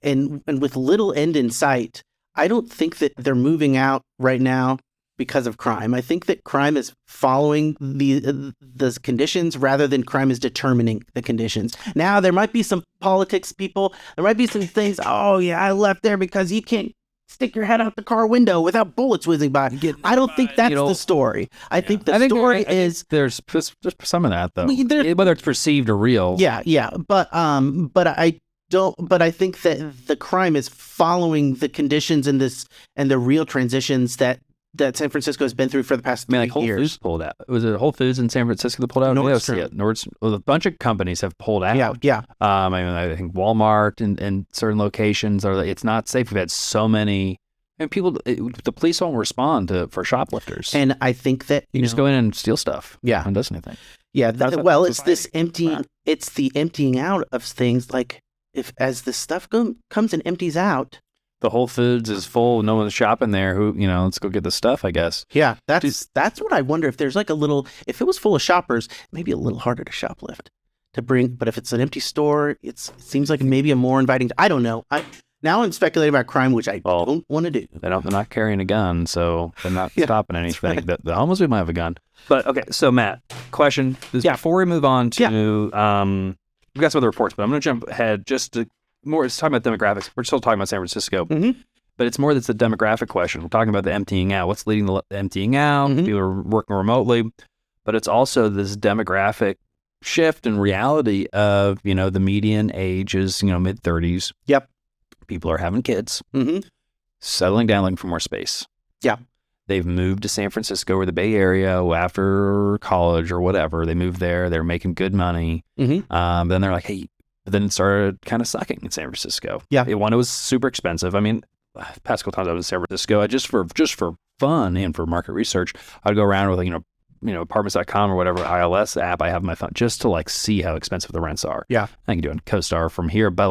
and with little end in sight, I don't think that they're moving out right now because of crime. I think that crime is following the conditions rather than crime is determining the conditions. Now, there might be some politics people. There might be some things, oh, yeah, I left there because you can't stick your head out the car window without bullets whizzing by. I don't think that's the story. I think the story is... There's some of that, though. Whether it's perceived or real. Yeah. But I think that the crime is following the conditions and the real transitions that San Francisco has been through for the past 3 years. Whole Foods pulled out. Was it Whole Foods in San Francisco that pulled out? Nordstrom. A bunch of companies have pulled out. Yeah. I think Walmart and certain locations it's not safe. We've had so many And the police won't respond for shoplifters. And I think that you just go in and steal stuff. Yeah. And does anything. Yeah. It's this emptying. It's the emptying out of things. Like as this stuff comes and empties out. The Whole Foods is full. No one's shopping there. Let's go get the stuff, I guess. Yeah. That's what I wonder if there's like if it was full of shoppers, maybe a little harder to shoplift to bring. But if it's an empty store, it seems like maybe a more inviting. I don't know. Now I'm speculating about crime, which I don't want to do. They're not carrying a gun, so they're not stopping anything. Right. The homeless people might have a gun. But okay, so Matt, question. Before we move on to, we've got some other reports, but I'm going to jump ahead just to more. It's talking about demographics. We're still talking about San Francisco, but it's more that's a demographic question. We're talking about the emptying out. What's leading the emptying out? People are working remotely, but it's also this demographic shift in reality of the median age is mid 30s. Yep. People are having kids, settling down, looking for more space. Yeah. They've moved to San Francisco or the Bay Area after college or whatever. They moved there. They're making good money. Then they're like, hey, but then it started kind of sucking in San Francisco. Yeah. It was super expensive. I mean, the past couple times I was in San Francisco, just for fun and for market research, I'd go around with apartments.com or whatever ILS app I have on my phone just to see how expensive the rents are. Yeah. I can do it on CoStar from here, but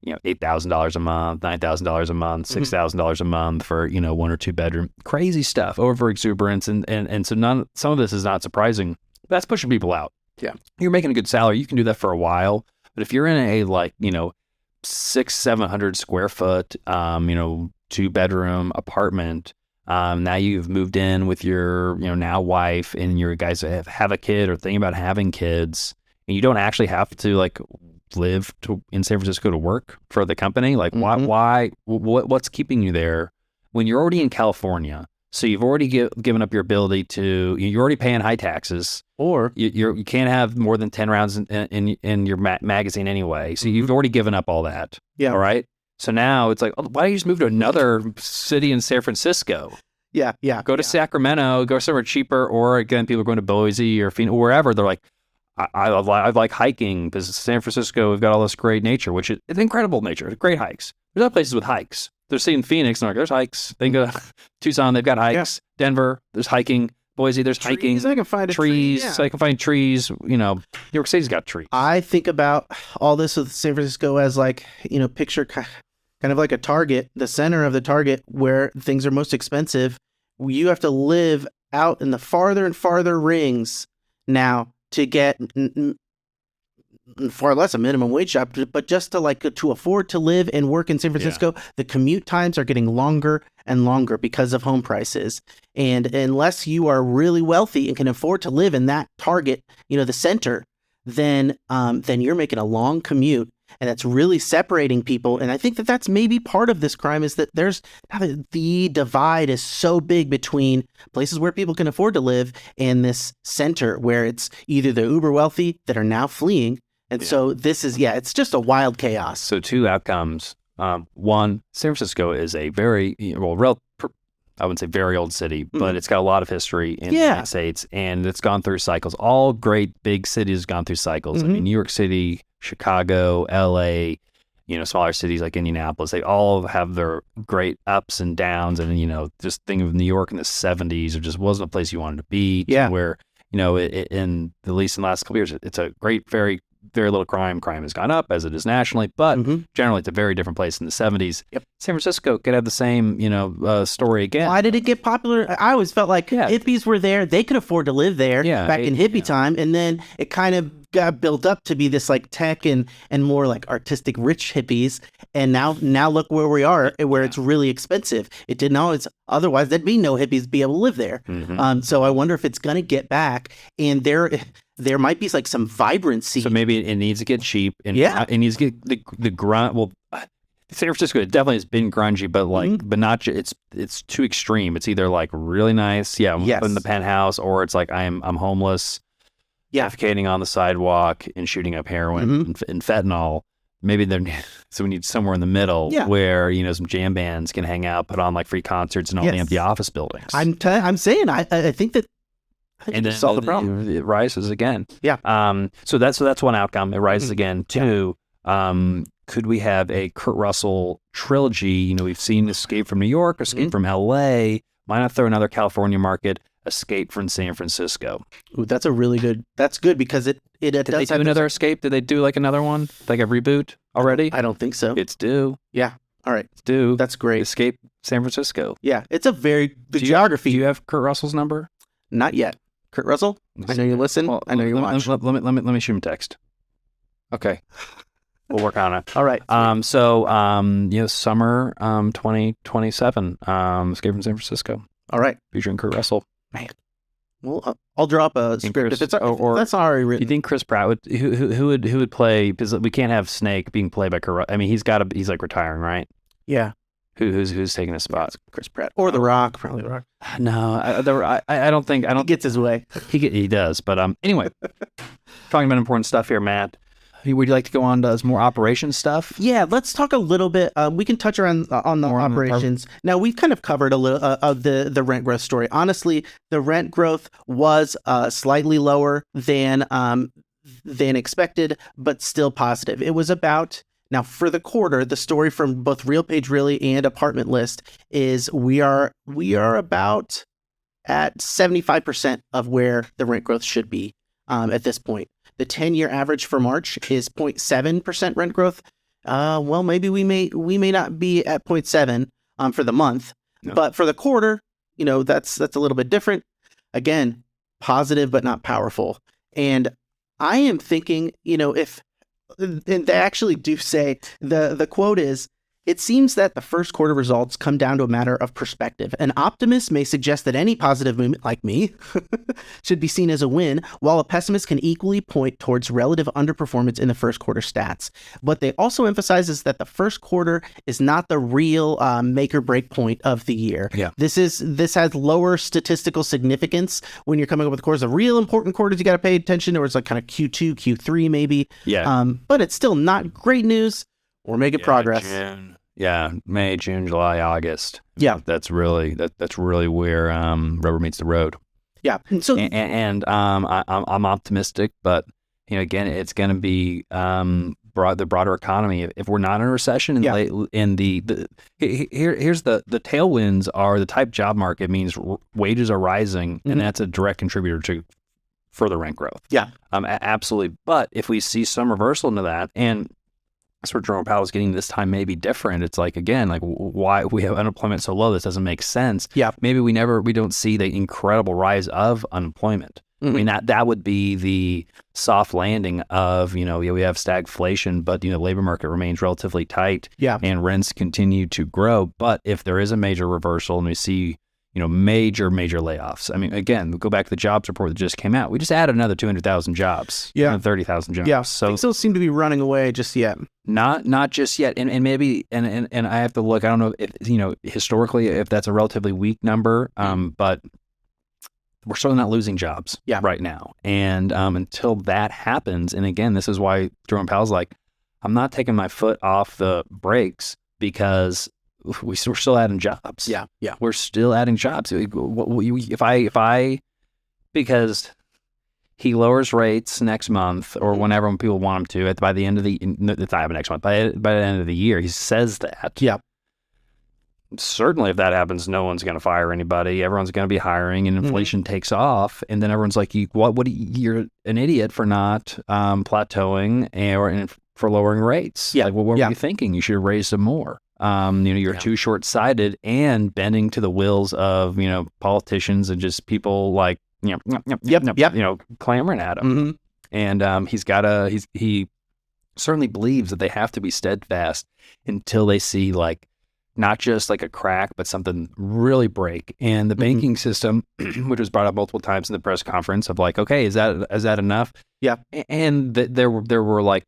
$8,000 a month, $9,000 a month, $6,000 a month for, 1 or 2 bedroom, crazy stuff, over exuberance. And so some of this is not surprising. That's pushing people out. Yeah. You're making a good salary. You can do that for a while. But if you're in a 600-700 square foot, 2 bedroom apartment, now you've moved in with your, now wife and your guys have a kid or thinking about having kids, and you don't actually have to live in San Francisco to work for the company. What's keeping you there when you're already in California? So you've already given up your ability you're already paying high taxes, or you can't have more than 10 rounds in your magazine anyway. So you've already given up all that. Yeah. All right. So now it's like, why don't you just move to another city in San Francisco? Yeah. Yeah. Go to Sacramento, go somewhere cheaper, or again, people are going to Boise or Phoenix or wherever. They're like, I like hiking because San Francisco, we've got all this great nature, which is it's incredible nature, great hikes. There's other places with hikes. They're seeing Phoenix, and they're like, there's hikes. They can go to Tucson, they've got hikes. Yeah. Denver, there's hiking. Boise, there's hiking. I can find trees. Yeah. So I can find trees. New York City's got trees. I think about all this with San Francisco as picture kind of like a target, the center of the target where things are most expensive. You have to live out in the farther and farther rings now to get far less a minimum wage job, but just to afford to live and work in San Francisco, the commute times are getting longer and longer because of home prices. And unless you are really wealthy and can afford to live in that target, the center, then you're making a long commute. And that's really separating people. And I think that that's maybe part of this crime is that the divide is so big between places where people can afford to live and this center where it's either the uber wealthy that are now fleeing. And so this is, it's just a wild chaos. So 2 outcomes. One, San Francisco is a very, I wouldn't say very old city, but it's got a lot of history in the United States, and it's gone through cycles. All great big cities have gone through cycles. I mean, New York City, Chicago, LA, smaller cities like Indianapolis, they all have their great ups and downs. And, just think of New York in the 70s, it just wasn't a place you wanted to be. Yeah. Where, in at least in the last couple of years, it's a great, very, very little crime. Crime has gone up as it is nationally, but generally it's a very different place in the 70s. Yep. San Francisco could have the same, story again. Why did it get popular? I always felt like hippies were there. They could afford to live there back in hippie time. And then it kind of got built up to be this tech and more artistic rich hippies. And now look where we are, where it's really expensive. It didn't always, otherwise there'd be no hippies be able to live there. So I wonder if it's going to get back, and there might be some vibrancy. So maybe it needs to get cheap, and it needs to get the grunt. Well, San Francisco, it definitely has been grungy, but but not. It's too extreme. It's either really nice, I'm in the penthouse, or it's I'm homeless, defecating on the sidewalk and shooting up heroin and fentanyl. Maybe so we need somewhere in the middle where some jam bands can hang out, put on free concerts and all the empty office buildings. I'm saying I think that. And then solve the problem. It rises again. Yeah. So that's one outcome. It rises again. 2, could we have a Kurt Russell trilogy? We've seen Escape from New York, Escape from LA. Why not throw another California market, Escape from San Francisco? Ooh, that's good because it Did they do another Escape? Did they do like another one? Like a reboot already? I don't think so. It's due. Yeah. All right. It's due. That's great. Escape San Francisco. Yeah. It's a very good geography. Do you have Kurt Russell's number? Not yet. Kurt Russell? I know you listen. Well, I know you watch. Let me shoot him a text. Okay. We'll work on it. All right. Summer 2027, Escape from San Francisco. All right. Featuring Kurt Russell. Man. Well, I'll drop a script if that's already written. Do you think Chris Pratt would who would play? Because we can't have Snake being played by Kurt. I mean, he's like retiring, right? Yeah. Who's taking his spot? Chris Pratt or The Rock? Probably The Rock. No, I don't think. He gets his way. He does. But anyway, talking about important stuff here, Matt. Would you like to go on to some more operations stuff? Yeah, let's talk a little bit. We can touch on the operations. Now, we've kind of covered a little of the rent growth story. Honestly, the rent growth was slightly lower than expected, but still positive. It was about, now for the quarter, the story from both RealPage Really and Apartment List is we are about at 75% of where the rent growth should be at this point. The 10-year average for March is 0.7% rent growth. Well, maybe we may not be at 0.7 for the month, but for the quarter, that's a little bit different. Again, positive but not powerful. And I am thinking, if and they actually do say the quote is, "It seems that the first quarter results come down to a matter of perspective. An optimist may suggest that any positive movement, like me, should be seen as a win, while a pessimist can equally point towards relative underperformance in the first quarter stats. What they also emphasize is that the first quarter is not the real make or break point of the year. Yeah. This has lower statistical significance when you're coming up with quarters. The real important quarters you got to pay attention to is like kind of Q2, Q3 maybe. Yeah. But it's still not great news. We're making progress. June. Yeah, May, June, July, August. Yeah, that's really where rubber meets the road. Yeah, so and I'm optimistic, but again, it's going to be the broader economy. If we're not in a recession, here's the tailwinds are the type job market means wages are rising, and that's a direct contributor to further rent growth. Yeah, absolutely. But if we see some reversal into that, and that's where Jerome Powell is getting this time may be different. It's like, again, like why we have unemployment so low, this doesn't make sense. Yeah. Maybe we don't see the incredible rise of unemployment. Mm-hmm. I mean, that would be the soft landing of, we have stagflation, but, the labor market remains relatively tight. Yeah. And rents continue to grow. But if there is a major reversal and we see, major layoffs. I mean, again, go back to the jobs report that just came out. We just added another 200,000 jobs. Yeah. 30,000 jobs. Yeah. So they still seem to be running away just yet. Not just yet. And maybe, and I have to look, I don't know if, historically, if that's a relatively weak number, but we're certainly not losing jobs right now. And until that happens, and again, this is why Jerome Powell's like, I'm not taking my foot off the brakes because we're still adding jobs. Yeah. We're still adding jobs. Because he lowers rates next month or whenever when people want him to, by the end of the next month, by the end of the year, he says that. Yeah. Certainly, if that happens, no one's going to fire anybody. Everyone's going to be hiring, and inflation takes off. And then everyone's like, you're an idiot for not plateauing or for lowering rates. Yeah. Like, what were you thinking? You should have raised them more. You're too short-sighted and bending to the wills of, politicians and just people like, clamoring at him. Mm-hmm. And he certainly believes that they have to be steadfast until they see like not just like a crack, but something really break. And the banking system, which was brought up multiple times in the press conference of like, okay, is that enough? Yeah. And there were like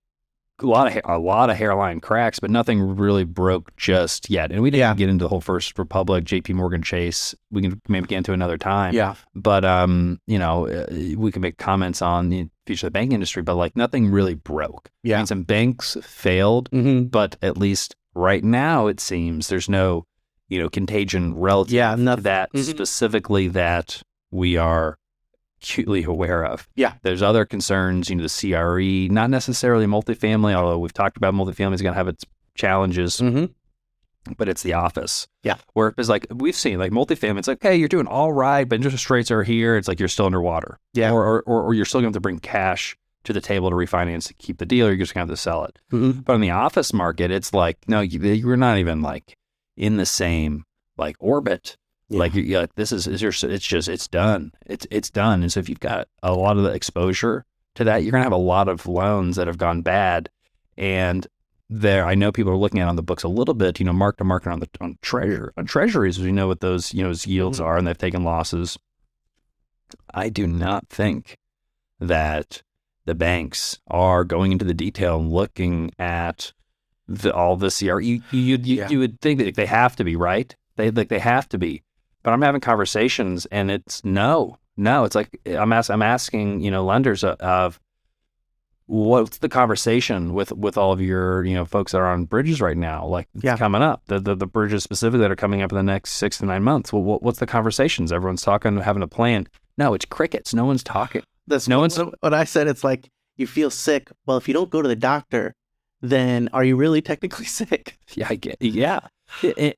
a lot of hairline cracks, but nothing really broke just yet. And we didn't get into the whole First Republic, JP Morgan Chase. We can maybe get into another time. Yeah. But, we can make comments on the future of the banking industry, but like nothing really broke. Yeah. I mean, some banks failed, but at least right now it seems there's no, contagion relative to that specifically that we are acutely aware of. Yeah. There's other concerns, the CRE, not necessarily multifamily, although we've talked about multifamily is going to have its challenges, but it's the office. Yeah. Where it's like, we've seen like multifamily, it's like, hey, you're doing all right, but interest rates are here. It's like you're still underwater. Yeah. Or you're still going to have to bring cash to the table to refinance to keep the deal, or you're just going to have to sell it. But in the office market, it's like, no, you're not even like in the same like orbit. Yeah. Like it's done. It's done. And so if you've got a lot of the exposure to that, you're going to have a lot of loans that have gone bad. And I know people are looking at on the books a little bit, mark to market on treasuries, as we know what those, yields are, and they've taken losses. I do not think that the banks are going into the detail and looking at all the CRE. You would think that they have to be, right? They have to be. But I'm having conversations, and it's no. It's like I'm asking, lenders of what's the conversation with all of your, folks that are on bridges right now, like it's coming up, the bridges specifically that are coming up in the next 6 to 9 months. Well, what's the conversations? Everyone's talking, having a plan. No, it's crickets. No one's talking. What I said. It's like, you feel sick. Well, if you don't go to the doctor, then are you really technically sick? Yeah, I get. Yeah,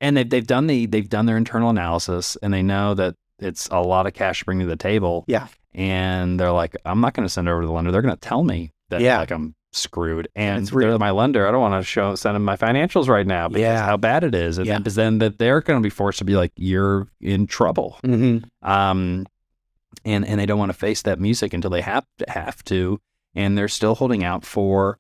and they've done their internal analysis, and they know that it's a lot of cash to bring to the table. Yeah, and they're like, I'm not going to send it over to the lender. They're going to tell me that like I'm screwed, and they're my lender. I don't want to send them my financials right now because how bad it is, and then that they're going to be forced to be like, you're in trouble. And they don't want to face that music until they have to. And they're still holding out for,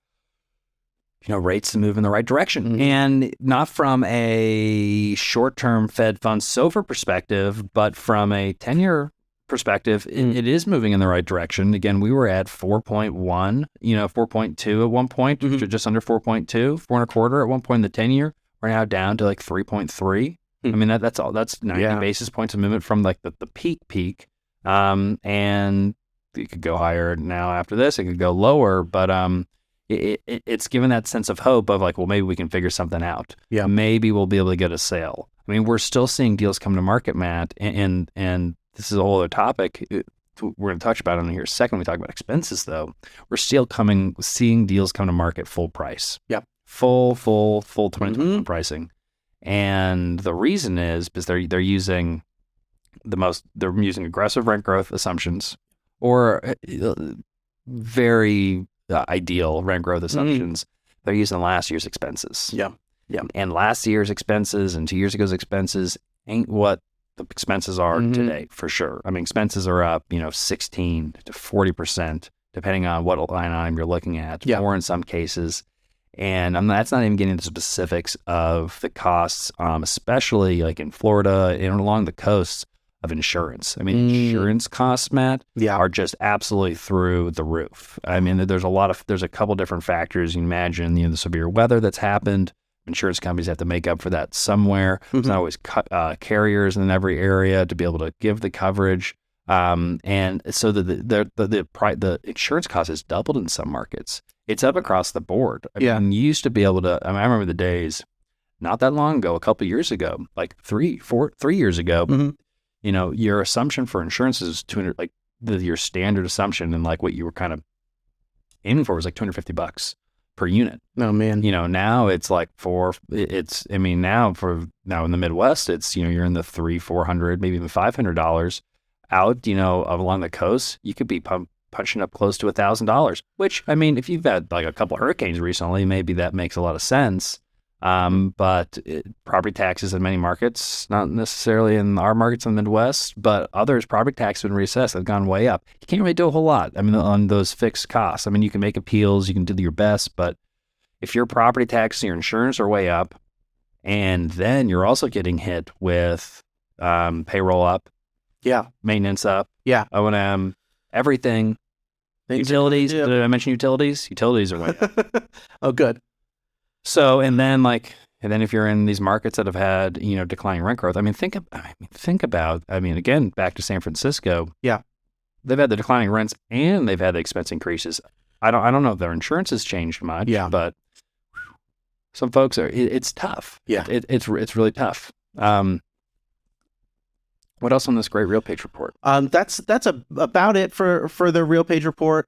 rates to move in the right direction. And not from a short-term Fed funds SOFR perspective, but from a 10-year perspective, it is moving in the right direction. Again, we were at 4.1, 4.2 at one point, just under 4.2, 4.25 at one point in the 10-year. We're now down to like 3.3. I mean, that's all. That's 90 basis points of movement from like the peak. And it could go higher now after this. It could go lower, but it's given that sense of hope of like, well, maybe we can figure something out. Yeah, maybe we'll be able to get a sale. I mean, we're still seeing deals come to market, Matt, and this is a whole other topic. We're going to touch about it in here in a second. We talk about expenses, though. We're still seeing deals come to market full price. Yep, full 2021 pricing, and the reason is because they're using aggressive rent growth assumptions or very ideal rent growth assumptions. They're using last year's expenses. Yeah. And last year's expenses and 2 years ago's expenses ain't what the expenses are today, for sure. I mean, expenses are up, 16 to 40%, depending on what line item you're looking at, more in some cases. And that's not even getting into the specifics of the costs, especially like in Florida and along the coasts, of insurance. I mean, insurance costs, Matt, are just absolutely through the roof. I mean, there's a couple different factors. You imagine, the severe weather that's happened. Insurance companies have to make up for that somewhere. There's not always carriers in every area to be able to give the coverage. And so the insurance cost has doubled in some markets. It's up across the board. I mean, you used to be able to, I remember the days not that long ago, a couple of years ago, like 3 years ago, your assumption for insurance is 200, like your standard assumption, and like what you were kind of aiming for was like $250 per unit. Oh man. Now it's like now in the Midwest, it's, you're in the $300-400, maybe even $500 out, along the coast. You could be punching up close to $1,000, which, I mean, if you've had like a couple of hurricanes recently, maybe that makes a lot of sense. But property taxes in many markets, not necessarily in our markets in the Midwest, but others, property taxes have been reassessed. They've gone way up. You can't really do a whole lot. I mean, on those fixed costs. I mean, you can make appeals, you can do your best, but if your property tax and your insurance are way up, and then you're also getting hit with payroll up, maintenance up, O&M, everything, utilities. Did I mention utilities? Utilities are way up. Oh, good. So, and then if you're in these markets that have had, declining rent growth, think about, again, back to San Francisco. Yeah. They've had the declining rents and they've had the expense increases. I don't know if their insurance has changed much, but some folks it's tough. Yeah. It's really tough. What else on this great RealPage report? That's about it for the RealPage report.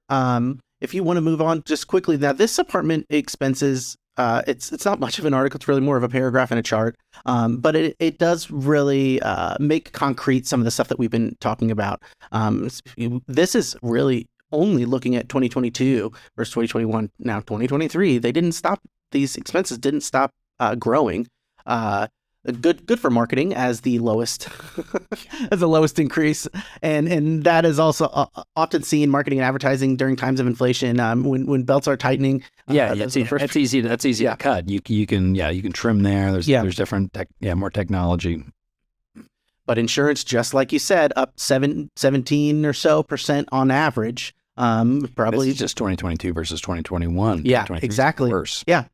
If you want to move on just quickly, now this apartment expenses, it's not much of an article. It's really more of a paragraph and a chart. But it does really make concrete some of the stuff that we've been talking about. This is really only looking at 2022 versus 2021. Now 2023, these expenses didn't stop growing. Good for marketing as the lowest increase, and that is also often seen in marketing and advertising during times of inflation, when belts are tightening. That's easy to cut. You can trim there. There's different more technology. But insurance, just like you said, up 17 or so % on average. Probably this is just 2022 versus 2021. Yeah, exactly. Worse. Yeah.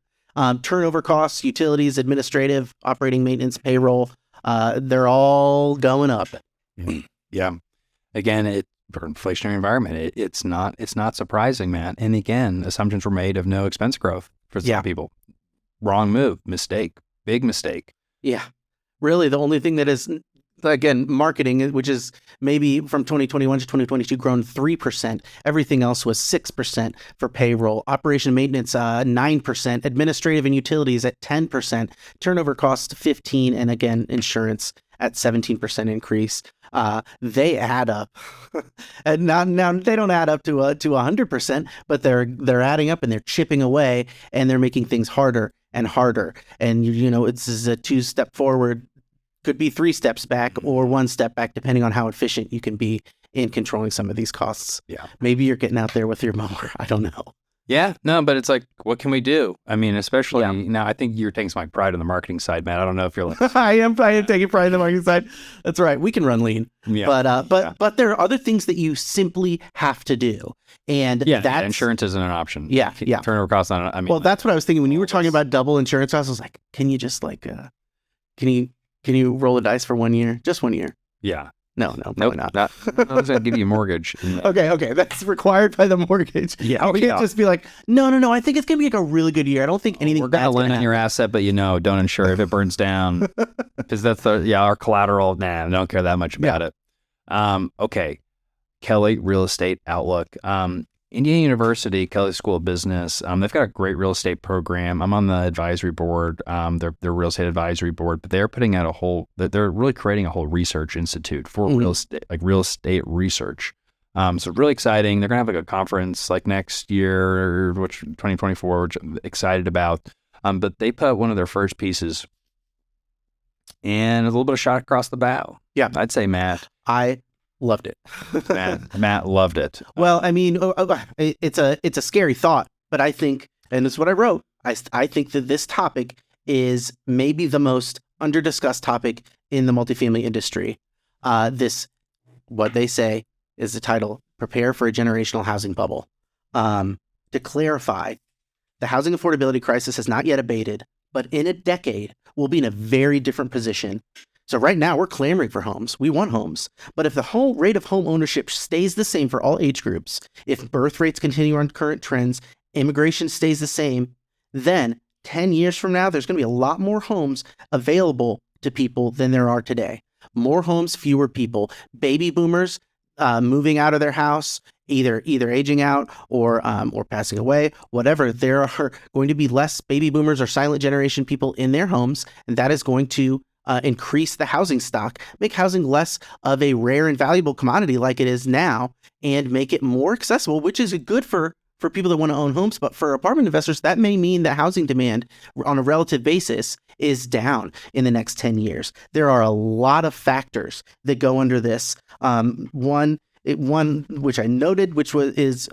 Turnover costs, utilities, administrative, operating, maintenance, payroll, they're all going up. Yeah. Again, for inflationary environment, it's not surprising, Matt. And again, assumptions were made of no expense growth for some people. Wrong move, mistake, big mistake. Yeah. Really, the only thing that is, again, marketing, which is maybe from 2021 to 2022 grown 3%. Everything else was 6% for payroll. Operation maintenance, 9%. Administrative and utilities at 10%. Turnover costs 15%. And again, insurance at 17% increase. They add up. And now they don't add up to 100%, but they're adding up and they're chipping away and they're making things harder and harder. And, it's a 2-step forward. Could be 3 steps back or 1 step back, depending on how efficient you can be in controlling some of these costs. Yeah. Maybe you're getting out there with your mower. I don't know. Yeah, no, but it's like, what can we do? I mean, especially now, I think you're taking some pride on the marketing side, Matt. I don't know if you're like, I am taking pride in the marketing side. That's right. We can run lean. Yeah. But there are other things that you simply have to do. And insurance isn't an option. Yeah. Turnover costs on it. Well, that's what I was thinking when you were talking about double insurance costs. I was like, can you just can you roll the dice for 1 year? Just 1 year? Yeah. No, probably not. I was going to give you a mortgage. Okay. That's required by the mortgage. Yeah. You can't just be like, no. I think it's going to be like a really good year. I don't think anything We're going to lend on your asset, but don't insure if it burns down. Because that's our collateral. Nah, I don't care that much about it. Okay. Kelly, real estate outlook. Indiana University, Kelley School of Business, they've got a great real estate program. I'm on the advisory board, their real estate advisory board, but they're putting out they're really creating a whole research institute for real estate research. So really exciting. They're going to have like a conference like next year, which 2024, which I'm excited about. But they put one of their first pieces and a little bit of shot across the bow. Yeah. I'd say, Matt. I loved it. Matt loved it. Well, I mean, it's a scary thought, but I think, and it's what I wrote, I think that this topic is maybe the most under-discussed topic in the multifamily industry. What they say is the title, Prepare for a Generational Housing Bubble. To clarify, the housing affordability crisis has not yet abated, but in a decade, we'll be in a very different position. So right now we're clamoring for homes. We want homes. But if the whole rate of home ownership stays the same for all age groups, if birth rates continue on current trends, immigration stays the same, then 10 years from now, there's going to be a lot more homes available to people than there are today. More homes, fewer people. Baby boomers moving out of their house, either aging out or passing away, whatever. There are going to be less baby boomers or silent generation people in their homes, and that is going to increase the housing stock, make housing less of a rare and valuable commodity like it is now, and make it more accessible, which is good for people that want to own homes. But for apartment investors, that may mean that housing demand on a relative basis is down in the next 10 years. There are a lot of factors that go under this. One which I noted, which is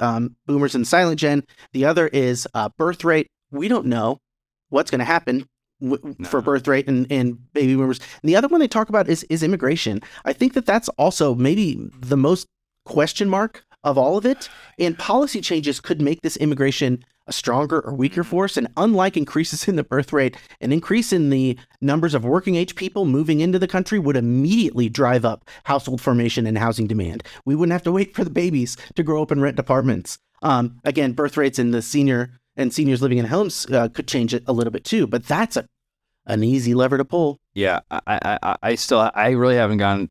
boomers and silent gen. The other is birth rate. We don't know what's going to happen for birth rate and baby boomers. And the other one they talk about is immigration. I think that's also maybe the most question mark of all of it. And policy changes could make this immigration a stronger or weaker force. And unlike increases in the birth rate, an increase in the numbers of working age people moving into the country would immediately drive up household formation and housing demand. We wouldn't have to wait for the babies to grow up and rent apartments. Again, birth rates in the seniors living in homes could change it a little bit too, but that's an easy lever to pull. Yeah, I really haven't gone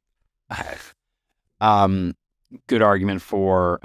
Good argument for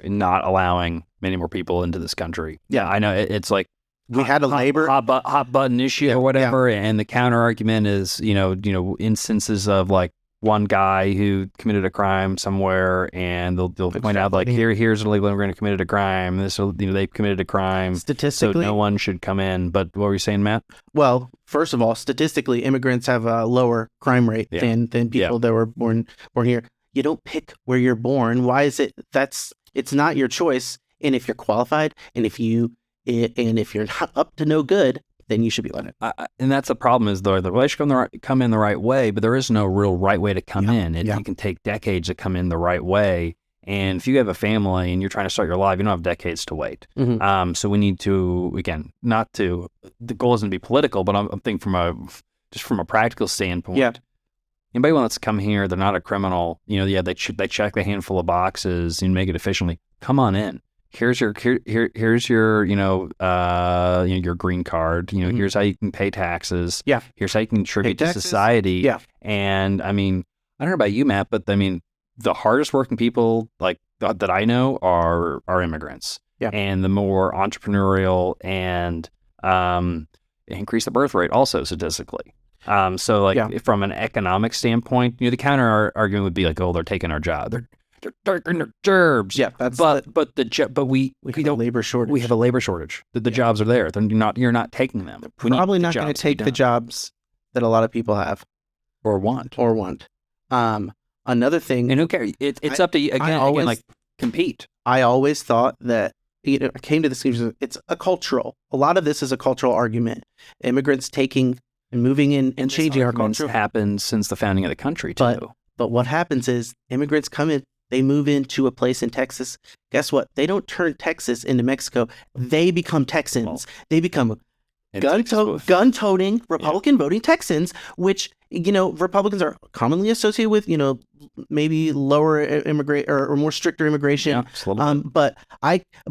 not allowing many more people into this country. Yeah, I know it's like we had a labor hot button issue or whatever, and the counter argument is instances of like one guy who committed a crime somewhere, and they'll point out like here's an illegal immigrant who committed a crime. They've committed a crime statistically, so no one should come in. But what were you saying, Matt? Well, first of all, statistically, immigrants have a lower crime rate than people that were born here. You don't pick where you're born. Why is it? It's not your choice. And if you're qualified, and if you're not up to no good, then you should be let in. And that's the problem is the way should come in the right way, but there is no real right way to come in. It can take decades to come in the right way. And if you have a family and you're trying to start your life, you don't have decades to wait. Mm-hmm. So we need to, again, the goal isn't to be political, but I'm thinking from a practical standpoint. Yeah. Anybody wants to come here, they're not a criminal. They check a handful of boxes and make it efficiently. Come on in. Here's your your green card. Mm-hmm. Here's how you can pay taxes. Yeah. Here's how you can contribute to society. Yeah. And I don't know about you, Matt, but the hardest working people like that I know are immigrants. Yeah. And the more entrepreneurial and increase the birth rate also statistically. From an economic standpoint, the counter argument would be like, oh, they're taking our job. They're taking their jobs. Yeah, we have a labor shortage. We have a labor shortage. The jobs are there. You're not taking them. They're probably not going to take the jobs that a lot of people have or want. Another thing, and who cares? It's up to you again. Compete. I always thought that I came to this conclusion. It's a lot of this is a cultural argument. Immigrants taking and moving in and changing our culture happened since the founding of the country too. But what happens is immigrants come in, they move into a place in Texas. Guess what? They don't turn Texas into Mexico. They become Texans. They become gun-toting, Republican-voting Texans, which, Republicans are commonly associated with, maybe lower immigrant or more stricter immigration. But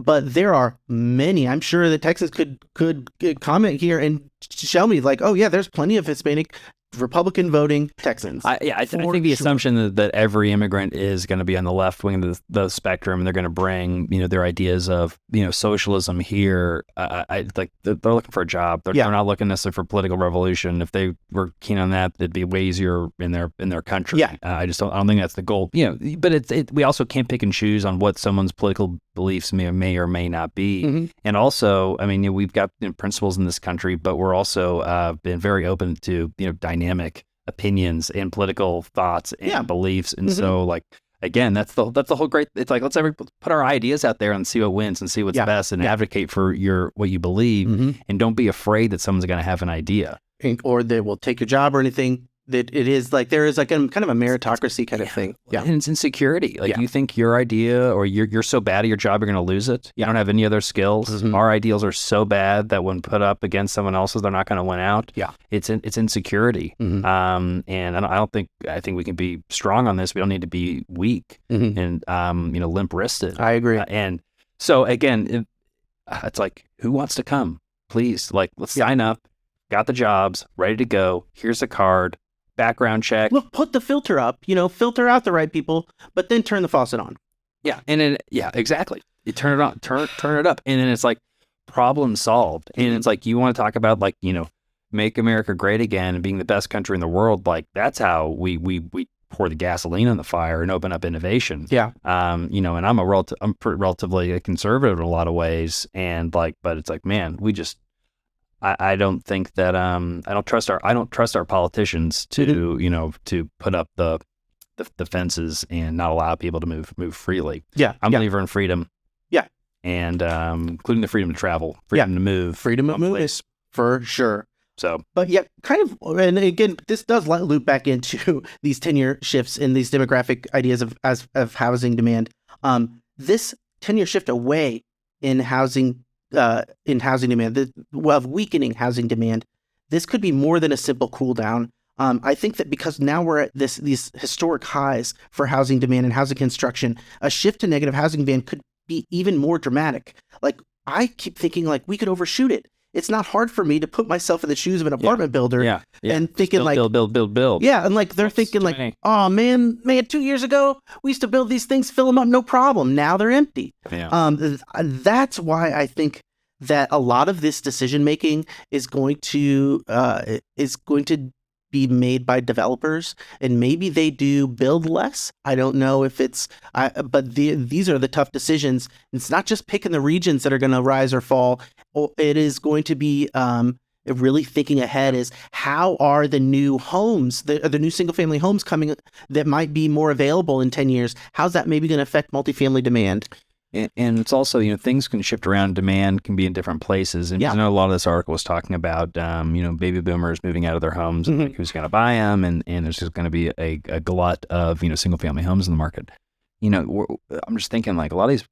there are many. I'm sure the Texans could comment here and show me like, oh yeah, there's plenty of Hispanic Republican voting Texans. I think the assumption that every immigrant is going to be on the left wing of the spectrum, and they're going to bring their ideas of socialism here. They're looking for a job. They're not looking necessarily for political revolution. If they were keen on that, it'd be way easier in their country. Yeah. I don't think that's the goal. But we also can't pick and choose on what someone's political beliefs may or may not be. Mm-hmm. And also, we've got principles in this country, but we're also been very open to dynamic opinions and political thoughts and beliefs. And so again, that's the whole great, it's like, let's put our ideas out there and see what wins and see what's best and advocate for what you believe, and don't be afraid that someone's going to have an idea. Or they will take your job or anything. That it is like there is like kind of a meritocracy kind of thing. Yeah. And it's insecurity. You think your idea or you're so bad at your job, you're going to lose it. You don't have any other skills. Mm-hmm. Our ideals are so bad that when put up against someone else's, they're not going to win out. Yeah. It's insecurity. Mm-hmm. And I think we can be strong on this. We don't need to be weak and, limp wristed. I agree. And so again, it's like, who wants to come? Please, let's sign up. Got the jobs, ready to go. Here's a card. Background check. Look, put the filter up, filter out the right people, but then turn the faucet on. Yeah. And then, exactly. You turn it on, turn it up. And then it's like problem solved. And it's like, you want to talk about make America great again and being the best country in the world. That's how we pour the gasoline on the fire and open up innovation. Yeah. And I'm relatively conservative in a lot of ways. And but it's like, man, I don't think that I don't trust our politicians to to put up the fences and not allow people to move freely. Yeah, I'm a believer in freedom. Yeah, and including the freedom to travel, freedom to move, freedom of movement for sure. So, but kind of, and again, this does loop back into these 10-year shifts in these demographic ideas of housing demand. This 10-year shift away in housing demand, of weakening housing demand, this could be more than a simple cool down. I think that because now we're at these historic highs for housing demand and housing construction, a shift to negative housing demand could be even more dramatic. I keep thinking we could overshoot it. it's not hard for me to put myself in the shoes of an apartment builder and thinking build. Yeah, and like they're thinking like, oh man, 2 years ago we used to build these things, fill them up, no problem. Now they're empty. Yeah. That's why I think that a lot of this decision making is going to be made by developers, and maybe they do build less. I don't know if it's, but these are the tough decisions. It's not just picking the regions that are going to rise or fall. It is going to be really thinking ahead is how are the new homes, the new single family homes coming that might be more available in 10 years? How's that maybe going to affect multifamily demand? And it's also, things can shift around. Demand can be in different places. And I know a lot of this article was talking about, baby boomers moving out of their homes, and like, who's going to buy them, and there's just going to be a glut of single family homes in the market. I'm just thinking like a lot of these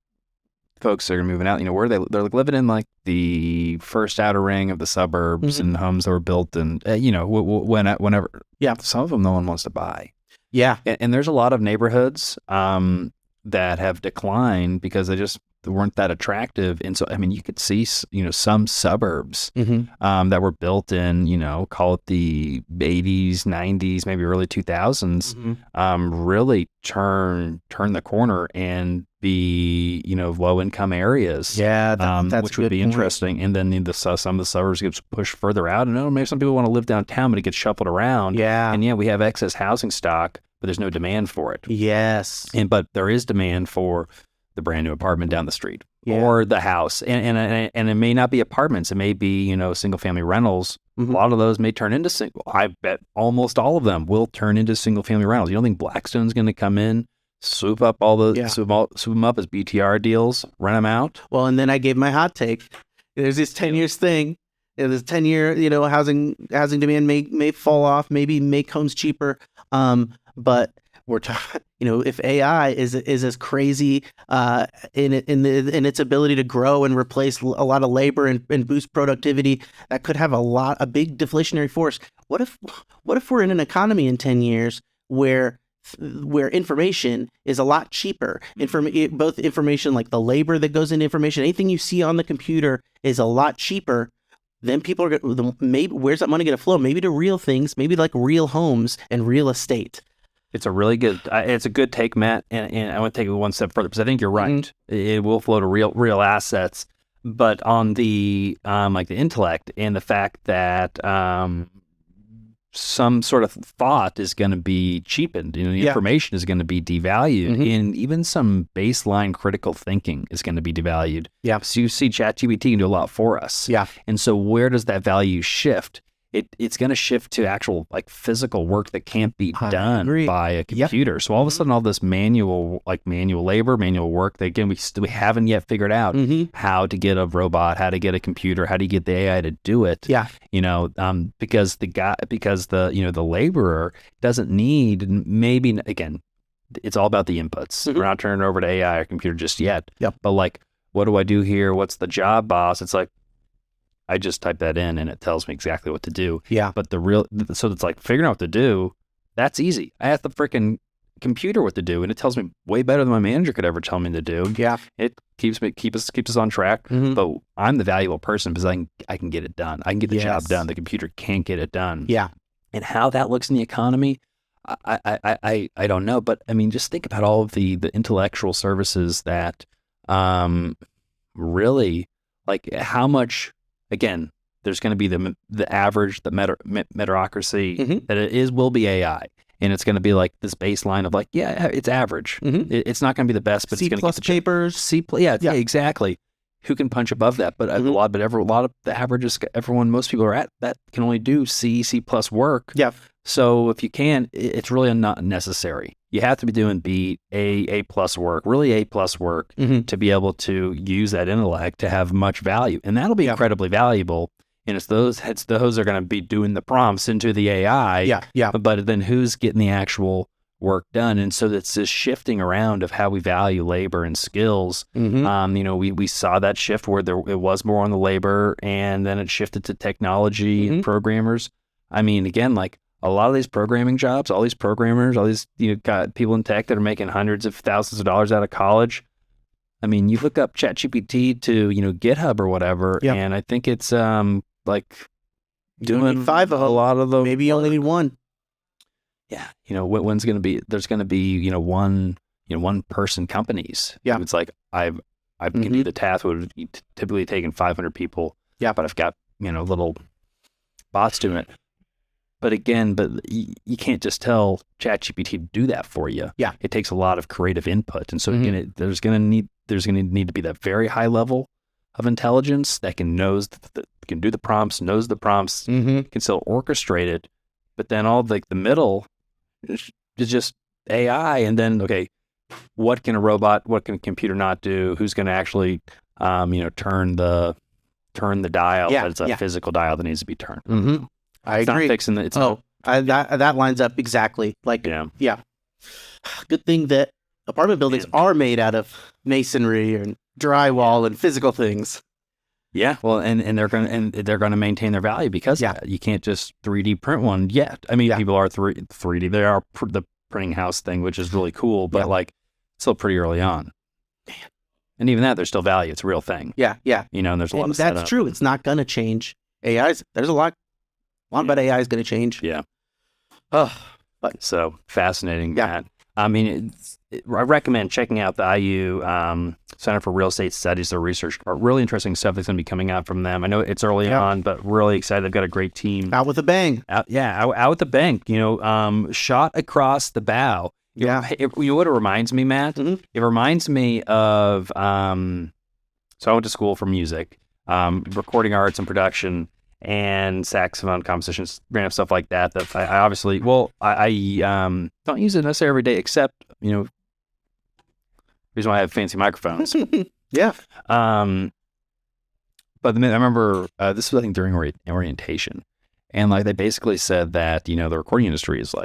folks that are moving out. Where they're living in like the first outer ring of the suburbs and homes that were built, and whenever. Yeah, some of them no one wants to buy. Yeah, and there's a lot of neighborhoods that have declined because they just weren't that attractive. And so, I mean, you could see, some suburbs that were built in, call it the 80s, 90s, maybe early 2000s, really turn the corner and be, low income areas. Yeah, that's which would be interesting. And then some of the suburbs get pushed further out. And maybe some people want to live downtown, but it gets shuffled around. Yeah. And we have excess housing stock, but there's no demand for it. Yes. But there is demand for the brand new apartment down the street or the house. And it may not be apartments. It may be, single family rentals. A lot of those may turn into I bet almost all of them will turn into single family rentals. You don't think Blackstone's going to come in, swoop up all the swoop them up as BTR deals, rent them out? Well, and then I gave my hot take. There's this 10 years thing. This 10-year, housing demand may fall off, maybe make homes cheaper. But we're talking, if AI is as crazy in its ability to grow and replace a lot of labor and boost productivity, that could have a big deflationary force. What if we're in an economy in 10 years where information is a lot cheaper? Both information, like the labor that goes into information, anything you see on the computer is a lot cheaper. Then people are maybe where's that money going to flow? Maybe to real things, maybe like real homes and real estate. It's a really good, it's a good take, Matt, and I want to take it one step further because I think you're right. It will flow to real assets, but on the like the intellect and the fact that some sort of thought is going to be cheapened, the information is going to be devalued, and even some baseline critical thinking is going to be devalued. Yeah, so you see, ChatGPT can do a lot for us. Yeah, and so where does that value shift? It's going to shift to actual like physical work that can't be done by a computer. So all of a sudden, all this manual labor, manual work that again we haven't yet figured out how to get a robot, how to get a computer, how to get the AI to do it. Yeah, because the laborer doesn't need maybe again, it's all about the inputs. We're not turning it over to AI or computer just yet. Yep. But like, what do I do here? What's the job, boss? It's like, I just type that in and it tells me exactly what to do. Yeah. But so it's like figuring out what to do, that's easy. I ask the freaking computer what to do and it tells me way better than my manager could ever tell me to do. Yeah. It keeps us on track. But I'm the valuable person because I can get it done. I can get the job done. The computer can't get it done. Yeah. And how that looks in the economy, I don't know. But I mean, just think about all of the intellectual services that really like how much. Again, there's going to be the average, the meritocracy that it will be AI. And it's going to be like this baseline of like, yeah, it's average. It's not going to be the best, but C it's going to plus get papers. Yeah, exactly. Who can punch above that? But a lot of the averages, most people are at that can only do C plus work. Yeah. So if you can, it's really not necessary. You have to be doing B, A plus work, really A plus work to be able to use that intellect to have much value. And that'll be incredibly valuable. And it's those that are going to be doing the prompts into the AI. Yeah. Yeah. But then who's getting the actual work done? And so it's this shifting around of how we value labor and skills. We saw that shift where it was more on the labor and then it shifted to technology and programmers. I mean, again, like, a lot of these programming jobs, all these programmers, all these got people in tech that are making hundreds of thousands of dollars out of college. I mean, you look up ChatGPT to, GitHub or whatever, Yep. and I think it's like You don't doing need 5 of them. a lot of the Maybe you only need one. Yeah, when's going to be? There's going to be one person companies. Yeah. It's like I can do the task would be typically taking 500 people. Yeah. But I've got little bots doing it. But again, you can't just tell ChatGPT to do that for you. Yeah. It takes a lot of creative input, and so again, there's going to need to be that very high level of intelligence that can can do the prompts, knows the prompts, can still orchestrate it, but then all the middle is just AI, and then what can a computer not do? Who's going to actually turn the dial? Yeah, But it's a physical dial that needs to be turned. I It's agree. not fixing it. That lines up exactly. Yeah. Good thing that apartment buildings are made out of masonry and drywall and physical things. Yeah, well, and they're going to maintain their value because of that. You can't just 3D print one yet. I mean, people are 3D. They are the printing house thing, which is really cool, but still pretty early on. And even that, there's still value. It's a real thing. Yeah. And there's a lot of that's setup. true. It's not going to change. There's a lot about AI is going to change. Yeah. Oh, So fascinating. Yeah. Matt. I mean, I recommend checking out the IU Center for Real Estate Studies. Their research, really interesting stuff that's going to be coming out from them. I know it's early on, but really excited. They've got a great team. out with a bang. Out with the bank. Shot across the bow. Yeah. You know what it reminds me, Matt? It reminds me of. So I went to school for music, recording arts and production, and saxophone compositions, random stuff like that. That I obviously, I don't use it necessarily every day, except reason why I have fancy microphones. Yeah. But I remember this was, I think, during orientation, and they basically said that the recording industry is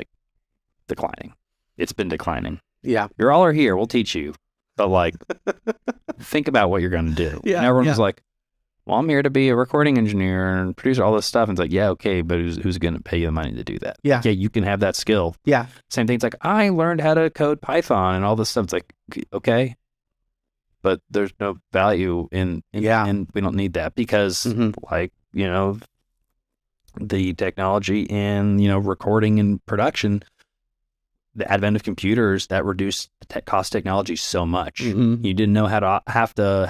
declining. It's been declining. Yeah. You all are here. We'll teach you, but think about what you're going to do. Yeah. And everyone was like, well, I'm here to be a recording engineer and producer, all this stuff. And it's okay, but who's going to pay you the money to do that? Yeah. Yeah, you can have that skill. Yeah. Same thing. It's I learned how to code Python and all this stuff. It's okay, but there's no value in and we don't need that because the technology in, recording and production, the advent of computers that reduced cost technology so much. You didn't know how to have a,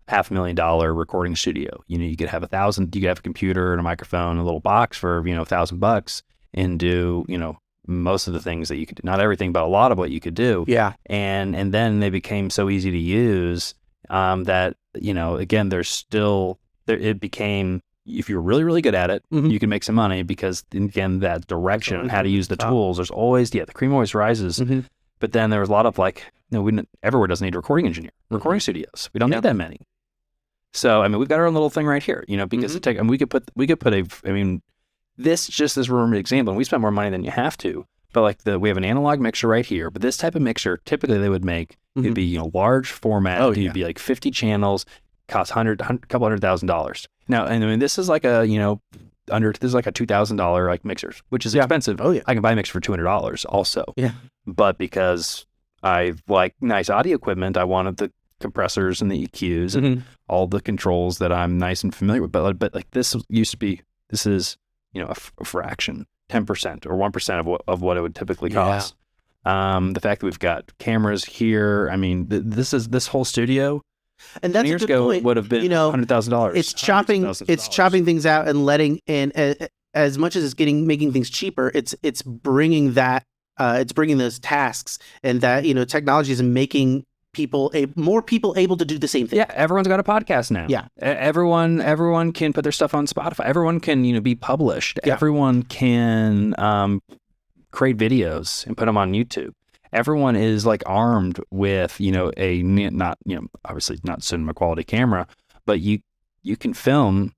$500,000 recording studio. You could have you could have a computer and a microphone, a little box for, $1,000 and do, most of the things that you could do, not everything, but a lot of what you could do. Yeah. And then they became so easy to use, that, again, it became, if you're really, really good at it, you can make some money because, again, that direction on how to use the tools, there's always, the cream always rises. But then there was a lot of everywhere doesn't need a recording engineer, recording studios. We don't need that many. So, I mean, we've got our own little thing right here, because we could put this just as an example, and we spend more money than you have to, but we have an analog mixer right here, but this type of mixer, typically they would make, it'd be, large format, it'd be 50 channels, cost couple $100,000. Now, and I mean, this is this is a $2,000 mixer, which is expensive. Oh yeah. I can buy a mixer for $200 also. Yeah. But because I like nice audio equipment, I wanted the compressors and the EQs and all the controls that I'm nice and familiar with. But this is, a fraction, 10% or 1% of what it would typically cost. The fact that we've got cameras here, I mean, this whole studio, and that's 10 years a good ago point. would have been $100,000. It's chopping things out and letting, and as much as it's making things cheaper, it's bringing those tasks, and that, technology is making more people able to do the same thing. Yeah, everyone's got a podcast now. Yeah. Everyone can put their stuff on Spotify. Everyone can, be published. Yeah. Everyone can create videos and put them on YouTube. Everyone is armed with, obviously not cinema quality camera, but you can film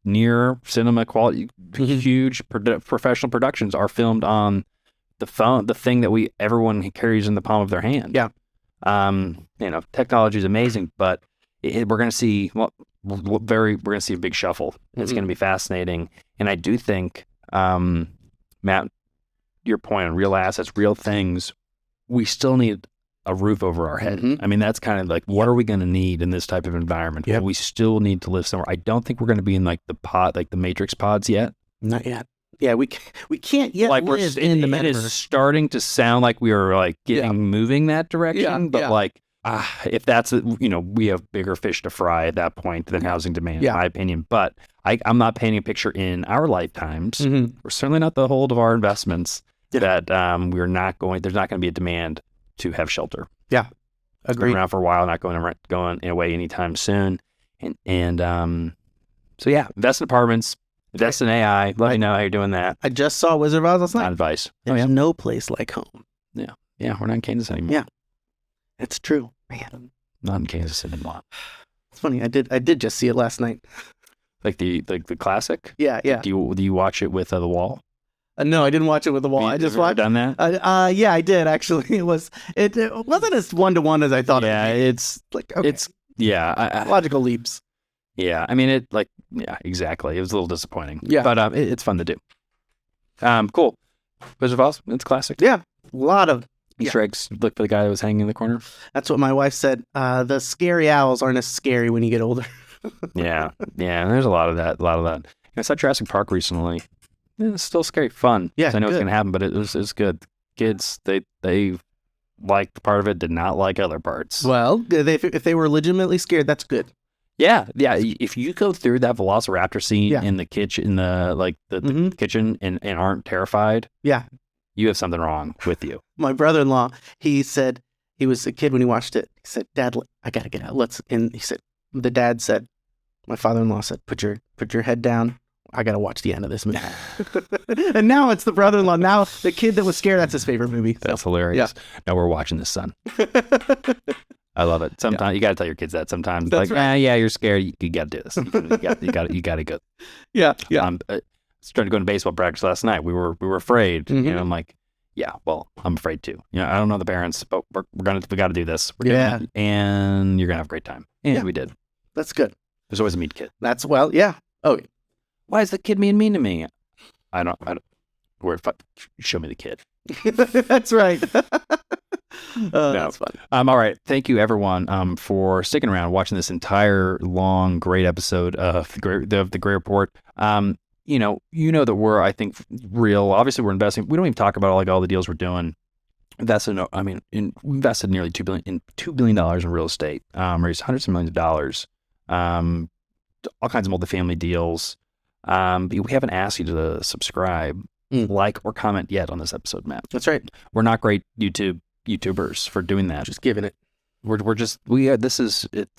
near cinema quality. Huge professional productions are filmed on the phone, the thing that everyone carries in the palm of their hand. Yeah. Technology is amazing, but we're going to see we're going to see a big shuffle. It's going to be fascinating, and I do think, Matt, your point on real assets, real things, we still need a roof over our head. Mhm. I mean, that's kind of like, what are we going to need in this type of environment? Yep. We still need to live somewhere. I don't think we're going to be in like the Matrix pods yet. Not yet. Yeah, we can't yet Like live in the it is metaverse. starting to sound like we are like moving that direction, but like if that's we have bigger fish to fry at that point than housing demand, in my opinion. But I'm not painting a picture in our lifetimes. Mhm. We're certainly not the hold of our investments that we're not going. There's not going to be a demand to have shelter. Yeah, It's been agreed. around for a while, not going away anytime soon. So yeah, invest in apartments. Invest in AI. Let me know how you're doing that. I just saw Wizard of Oz last Not night. advice. There's no place like home. Yeah, we're not in Kansas anymore. Yeah. It's true. Man, Not in Kansas anymore. it's funny. I did just see it last night. Like the classic. Yeah. Do you watch it with the wall? No, I didn't watch it with the wall. Have I you just ever watched. done that. Yeah, I did actually. It wasn't as 1-to-1 as I thought. Yeah, it would be. it's Like okay. it's yeah. Logical leaps. Yeah, I mean exactly. It was a little disappointing. Yeah. But it's fun to do. Cool. Wizard of Oz. It's classic. Yeah, a lot of. Easter eggs. Look for the guy that was hanging in the corner. That's what my wife said. The scary owls aren't as scary when you get older. Yeah. And there's a lot of that. I saw Jurassic Park recently. It's still scary, fun. Yeah, I know it's good. gonna happen, but it's good. Kids, they liked part of it, did not like other parts. Well, if they were legitimately scared, that's good. Yeah. If you go through that Velociraptor scene in the kitchen, the kitchen, and aren't terrified, you have something wrong with you. My brother-in-law, he said he was a kid when he watched it. He said, "Dad, I gotta get out. And he said, the dad said, my father-in-law said, put your head down. I gotta watch the end of this movie." And now it's the brother-in-law. Now the kid that was scared, that's his favorite movie. So. That's hilarious. Now we're watching this, son. I love it. Sometimes you got to tell your kids that. Sometimes That's like, right. You're scared. You got to do this. You got to go. Yeah. Started going to baseball practice last night. We were afraid. Mhm. I'm like, yeah. Well, I'm afraid too. I don't know the parents, but we got to do this. Yeah. And you're gonna have a great time. And we did. That's good. There's always a mean kid. Yeah. Oh, Why is the kid being mean to me? I don't. Show me the kid. that's right. That's fun. All right. Thank you, everyone, for sticking around, watching this entire long, great episode of the Gray Report. You know that we're, I think, real. Obviously, we're investing. We don't even talk about all the deals we're doing. We invested nearly $2 billion in real estate. Raised hundreds of millions of dollars. All kinds of multifamily deals. But we haven't asked you to subscribe, like, or comment yet on this episode, Matt. That's right. We're not great YouTubers for doing that. Just giving it. This is it.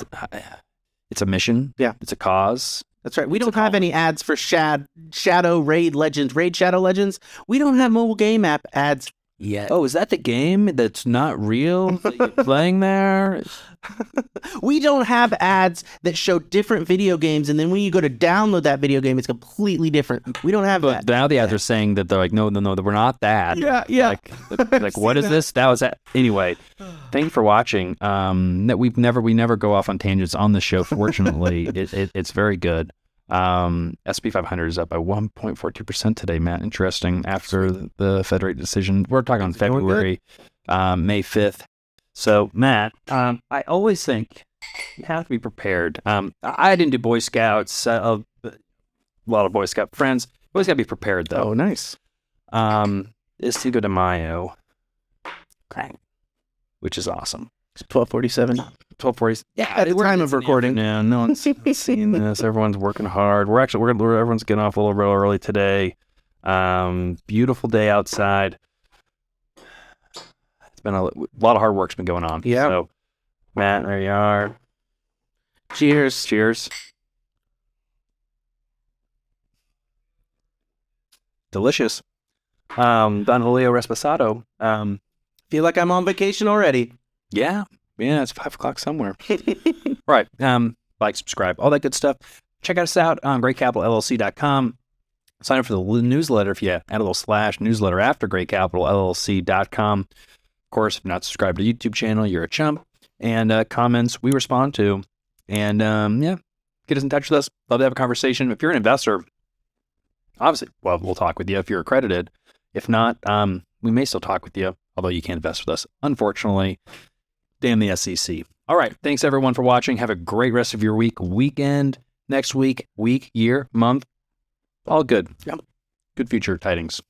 It's a mission. Yeah. It's a cause. That's right. We don't have any ads for Shadow Raid Shadow Legends. We don't have mobile game app ads yet. Oh, is that the game that's not real that you're playing there? We don't have ads that show different video games, and then when you go to download that video game, it's completely different. We don't have But that. now the ads are saying that they're like, no, we're not that. Yeah. Like what is this? That was that. Anyway, thank you for watching. That we never go off on tangents on the show. Fortunately, it's very good. S&P 500 is up by 1.42% today, Matt. Interesting. After the Fed rate decision, we're talking on February, May 5th. So, Matt, I always think you have to be prepared. I didn't do Boy Scouts. A lot of Boy Scout friends. You always got to be prepared, though. Oh, nice. It's Cinco de Mayo, which is awesome. It's 12:47. 12:40. Yeah, At the time of recording. Yeah, no one's seeing this. Everyone's working hard. Everyone's getting off a little early today. Beautiful day outside. It's been a lot of hard work's been going on. Yeah. So, Matt, there you are. Cheers. Cheers. Delicious. Don Julio Resposado. Feel like I'm on vacation already. Yeah, it's 5 o'clock somewhere. Right. Like, subscribe, all that good stuff. Check us out on greatcapitalllc.com. Sign up for the newsletter if you add a little / newsletter after greatcapitalllc.com. Of course, if you're not subscribed to the YouTube channel, you're a chump. And comments we respond to. And get us in touch with us. Love to have a conversation. If you're an investor, obviously, well, we'll talk with you if you're accredited. If not, we may still talk with you, although you can't invest with us, unfortunately. Damn the SEC. All right. Thanks, everyone, for watching. Have a great rest of your weekend, next week, year, month. All good. Yep. Good future tidings.